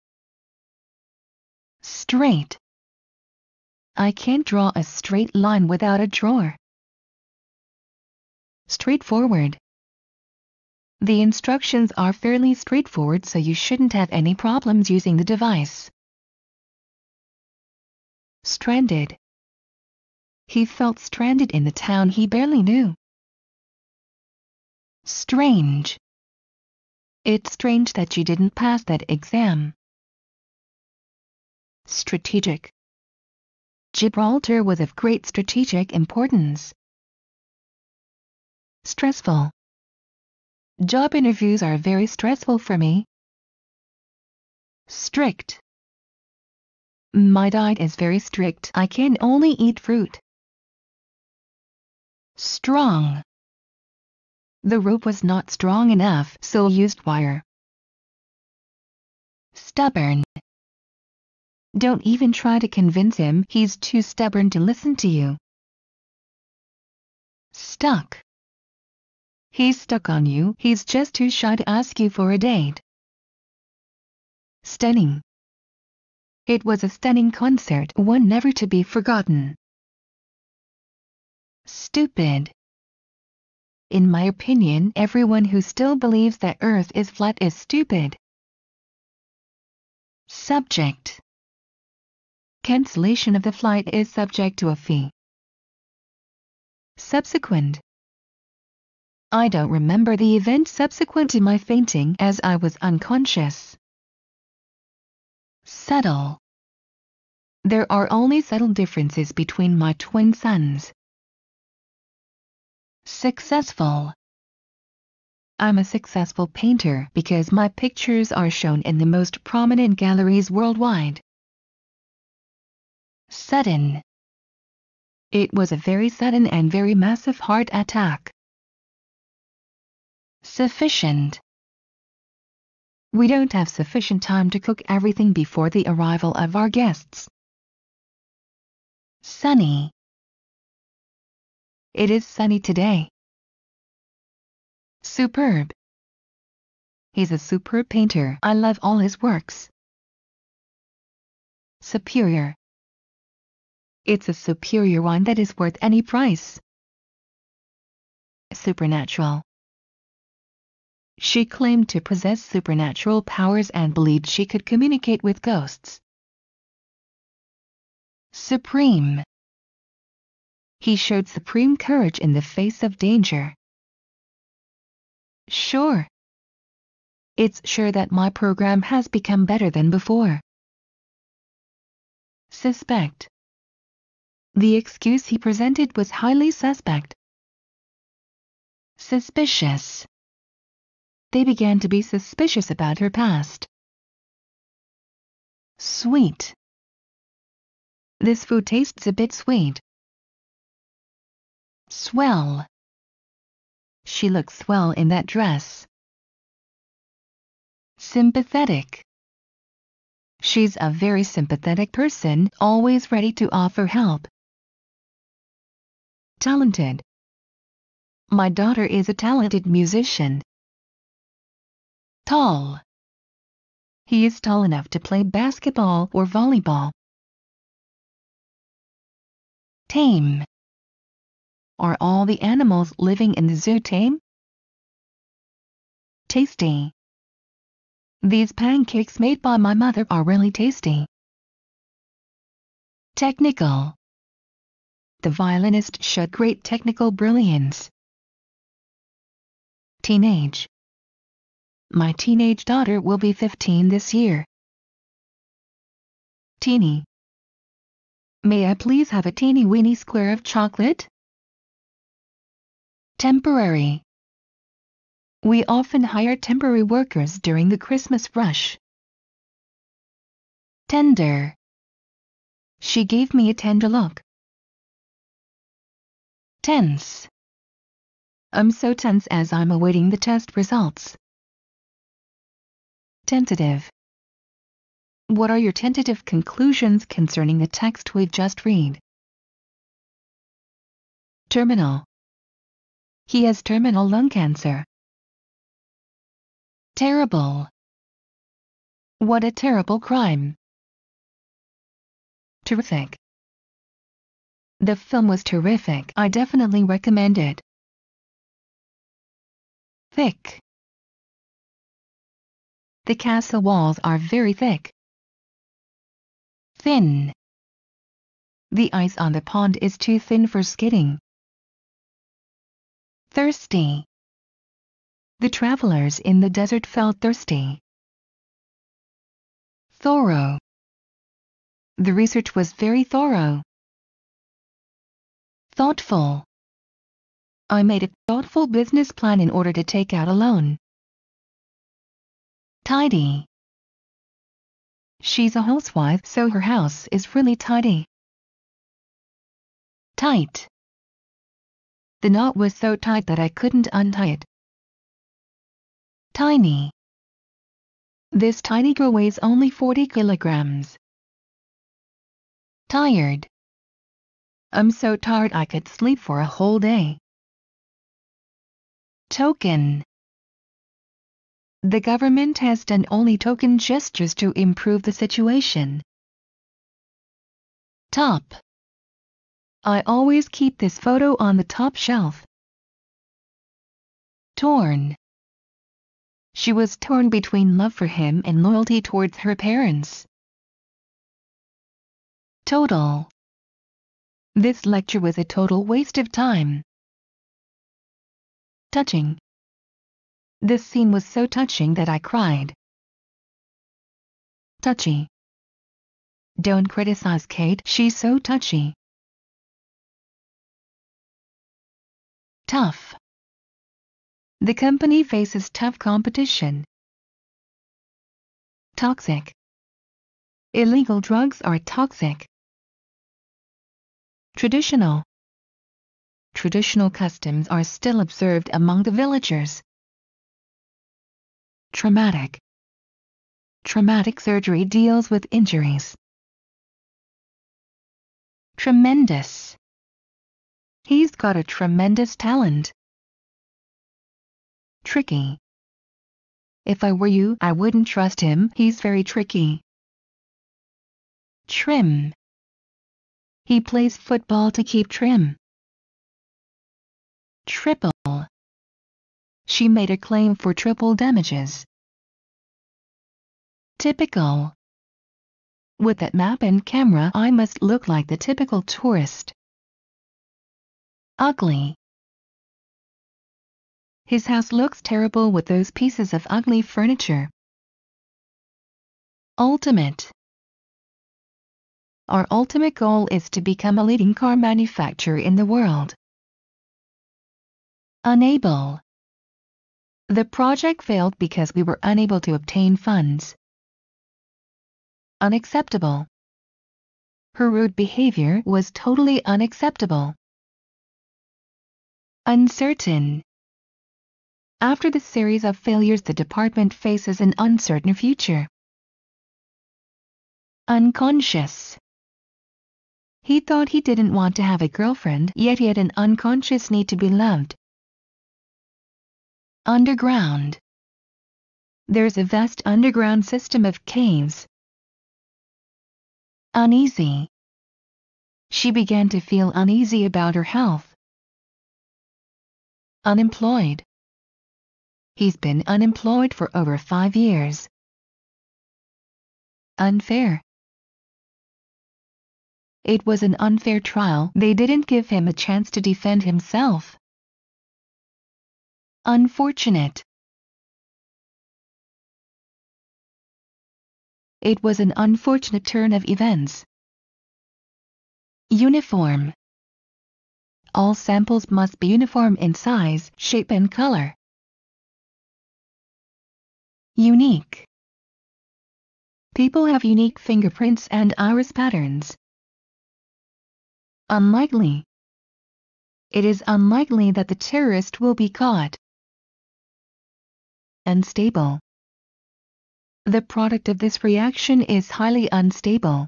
Straight. I can't draw a straight line without a drawer. Straightforward. The instructions are fairly straightforward, so you shouldn't have any problems using the device. Stranded. He felt stranded in the town he barely knew. Strange. It's strange that you didn't pass that exam. Strategic. Gibraltar was of great strategic importance. Stressful. Job interviews are very stressful for me. Strict. My diet is very strict. I can only eat fruit. Strong. The rope was not strong enough, so used wire. Stubborn. Don't even try to convince him, he's too stubborn to listen to you. Stuck. He's stuck on you, he's just too shy to ask you for a date. Stunning. It was a stunning concert, one never to be forgotten. Stupid. In my opinion, everyone who still believes that Earth is flat is stupid. Subject. Cancellation of the flight is subject to a fee. Subsequent. I don't remember the event subsequent to my fainting as I was unconscious. Subtle. There are only subtle differences between my twin sons. Successful. I'm a successful painter because my pictures are shown in the most prominent galleries worldwide. Sudden. It was a very sudden and very massive heart attack. Sufficient. We don't have sufficient time to cook everything before the arrival of our guests. Sunny. It is sunny today. Superb. He's a superb painter. I love all his works. Superior. It's a superior one that is worth any price. Supernatural. She claimed to possess supernatural powers and believed she could communicate with ghosts. Supreme. He showed supreme courage in the face of danger. Sure. It's sure that my program has become better than before. Suspect. The excuse he presented was highly suspect. Suspicious. They began to be suspicious about her past. Sweet. This food tastes a bit sweet. Swell. She looks swell in that dress. Sympathetic. She's a very sympathetic person, always ready to offer help. Talented. My daughter is a talented musician. Tall. He is tall enough to play basketball or volleyball. Tame. Are all the animals living in the zoo tame? Tasty. These pancakes made by my mother are really tasty. Technical. The violinist showed great technical brilliance. Teenage. My teenage daughter will be 15 this year. Teeny. May I please have a teeny weeny square of chocolate? Temporary. We often hire temporary workers during the Christmas rush. Tender. She gave me a tender look. Tense. I'm so tense as I'm awaiting the test results. Tentative. What are your tentative conclusions concerning the text we've just read? Terminal. He has terminal lung cancer. Terrible. What a terrible crime. Terrific. The film was terrific. I definitely recommend it. Thick. The castle walls are very thick. Thin. The ice on the pond is too thin for skating. Thirsty. The travelers in the desert felt thirsty. Thorough. The research was very thorough. Thoughtful. I made a thoughtful business plan in order to take out a loan. Tidy. She's a housewife, so her house is really tidy. Tight. The knot was so tight that I couldn't untie it. Tiny. This tiny girl weighs only 40 kilograms. Tired. I'm so tired I could sleep for a whole day. Token. The government has done only token gestures to improve the situation. Top. I always keep this photo on the top shelf. Torn. She was torn between love for him and loyalty towards her parents. Total. This lecture was a total waste of time. Touching. This scene was so touching that I cried. Touchy. Don't criticize Kate, she's so touchy. Tough. The company faces tough competition. Toxic. Illegal drugs are toxic. Traditional. Traditional customs are still observed among the villagers. Traumatic. Traumatic surgery deals with injuries. Tremendous. He's got a tremendous talent. Tricky. If I were you, I wouldn't trust him, he's very tricky. Trim. He plays football to keep trim. Triple. She made a claim for triple damages. Typical. With that map and camera, I must look like the typical tourist. Ugly. His house looks terrible with those pieces of ugly furniture. Ultimate. Our ultimate goal is to become a leading car manufacturer in the world. Unable. The project failed because we were unable to obtain funds. Unacceptable. Her rude behavior was totally unacceptable. Uncertain. After the series of failures, the department faces an uncertain future. Unconscious. He thought he didn't want to have a girlfriend, yet he had an unconscious need to be loved. Underground. There's a vast underground system of caves. Uneasy. She began to feel uneasy about her health. Unemployed. He's been unemployed for over 5 years. Unfair. It was an unfair trial. They didn't give him a chance to defend himself. Unfortunate. It was an unfortunate turn of events. Uniform. All samples must be uniform in size, shape and color. Unique. People have unique fingerprints and iris patterns. Unlikely. It is unlikely that the terrorist will be caught. Unstable. The product of this reaction is highly unstable.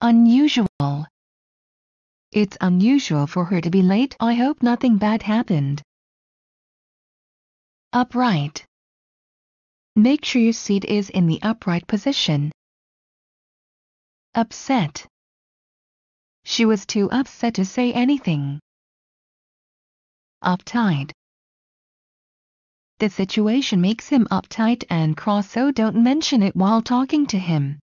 Unusual. It's unusual for her to be late. I hope nothing bad happened. Upright. Make sure your seat is in the upright position. Upset. She was too upset to say anything. Uptight. The situation makes him uptight and cross, so don't mention it while talking to him.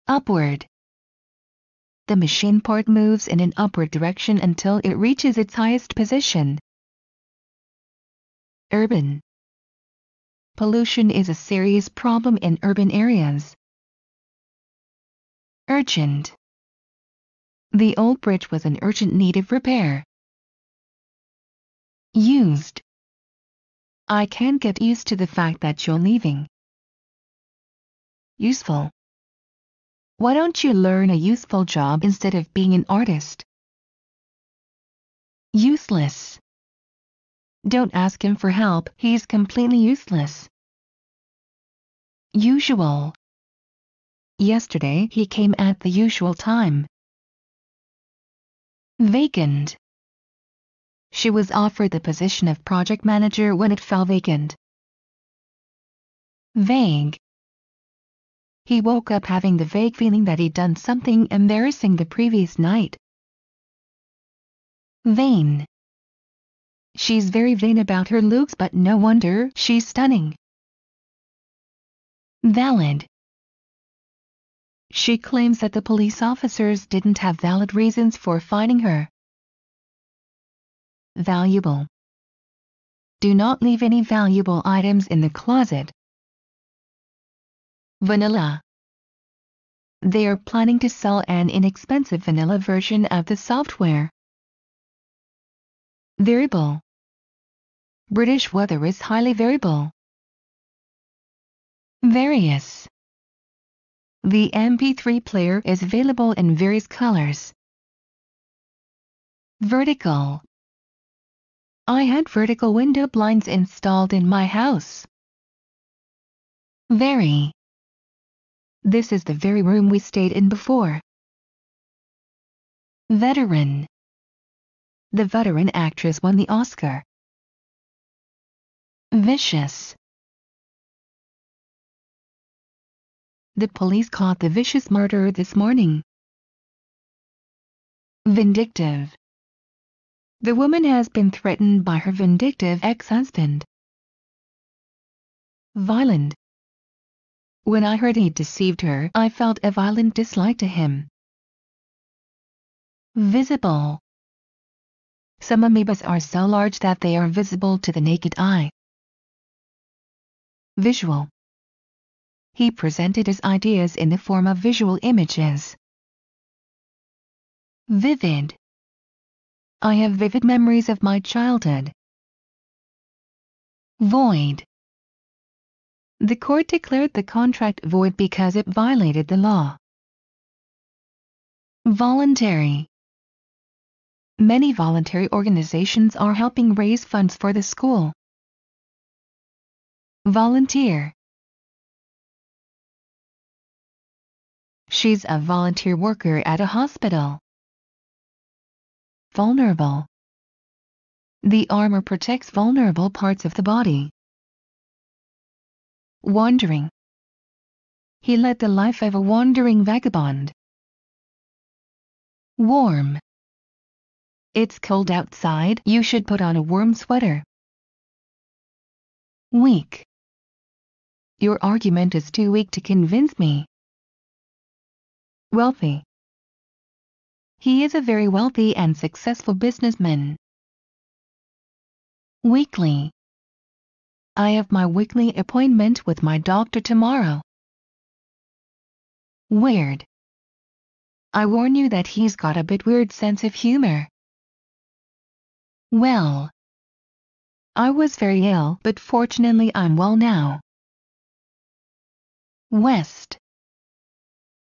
Upward. The machine part moves in an upward direction until it reaches its highest position. Urban. Pollution is a serious problem in urban areas. Urgent. The old bridge was in urgent need of repair. Used. I can't get used to the fact that you're leaving. Useful. Why don't you learn a useful job instead of being an artist? Useless. Don't ask him for help, he's completely useless. Usual. Yesterday he came at the usual time. Vacant. She was offered the position of project manager when it fell vacant. Vague. He woke up having the vague feeling that he'd done something embarrassing the previous night. Vain. She's very vain about her looks, but no wonder, she's stunning. Valid. She claims that the police officers didn't have valid reasons for finding her. Valuable. Do not leave any valuable items in the closet. Vanilla. They are planning to sell an inexpensive vanilla version of the software. Variable. British weather is highly variable. Various. The MP3 player is available in various colors. Vertical. I had vertical window blinds installed in my house. Very. This is the very room we stayed in before. Veteran. The veteran actress won the Oscar. Vicious. The police caught the vicious murderer this morning. Vindictive. The woman has been threatened by her vindictive ex-husband. Violent. When I heard he deceived her, I felt a violent dislike to him. Visible. Some amoebas are so large that they are visible to the naked eye. Visual. He presented his ideas in the form of visual images. Vivid. I have vivid memories of my childhood. Void. The court declared the contract void because it violated the law. Voluntary. Many voluntary organizations are helping raise funds for the school. Volunteer. She's a volunteer worker at a hospital. Vulnerable. The armor protects vulnerable parts of the body. Wandering. He led the life of a wandering vagabond. Warm. It's cold outside, you should put on a warm sweater. Weak. Your argument is too weak to convince me. Wealthy. He is a very wealthy and successful businessman. Weekly. I have my weekly appointment with my doctor tomorrow. Weird. I warn you that he's got a bit weird sense of humor. Well. I was very ill, but fortunately I'm well now. West.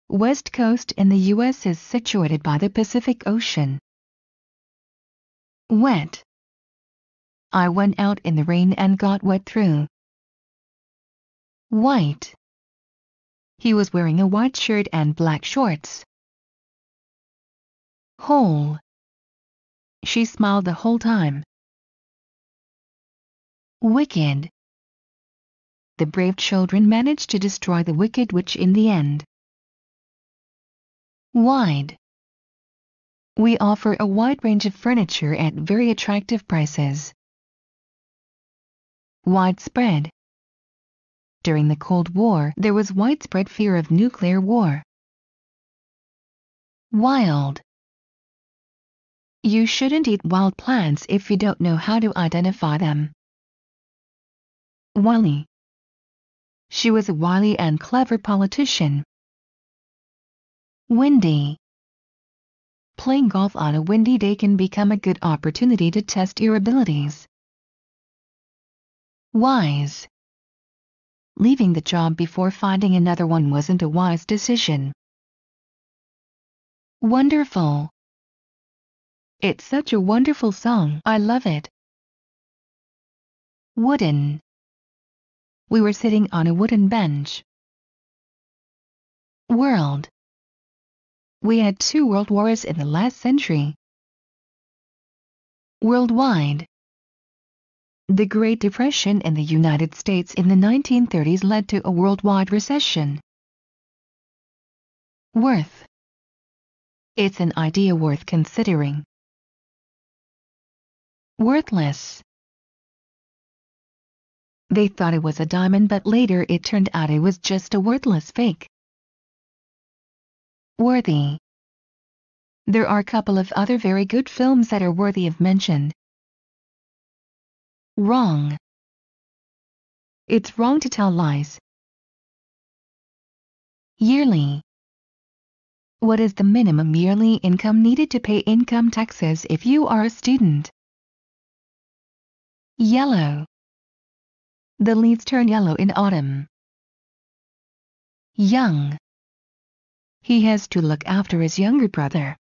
West Coast in the U.S. is situated by the Pacific Ocean. Wet. I went out in the rain and got wet through. White. He was wearing a white shirt and black shorts. Whole. She smiled the whole time. Wicked. The brave children managed to destroy the wicked witch in the end. Wide. We offer a wide range of furniture at very attractive prices. Widespread. During the Cold War, there was widespread fear of nuclear war. Wild. You shouldn't eat wild plants if you don't know how to identify them. Wily. She was a wily and clever politician. Windy. Playing golf on a windy day can become a good opportunity to test your abilities. Wise. Leaving the job before finding another one wasn't a wise decision. Wonderful. It's such a wonderful song, I love it. Wooden. We were sitting on a wooden bench. World. We had 2 world wars in the last century. Worldwide. The Great Depression in the United States in the 1930s led to a worldwide recession. Worth. It's an idea worth considering. Worthless. They thought it was a diamond, but later it turned out it was just a worthless fake. Worthy. There are a couple of other very good films that are worthy of mention. Wrong. It's wrong to tell lies. Yearly. What is the minimum yearly income needed to pay income taxes if you are a student? Yellow. The leaves turn yellow in autumn. Young. He has to look after his younger brother.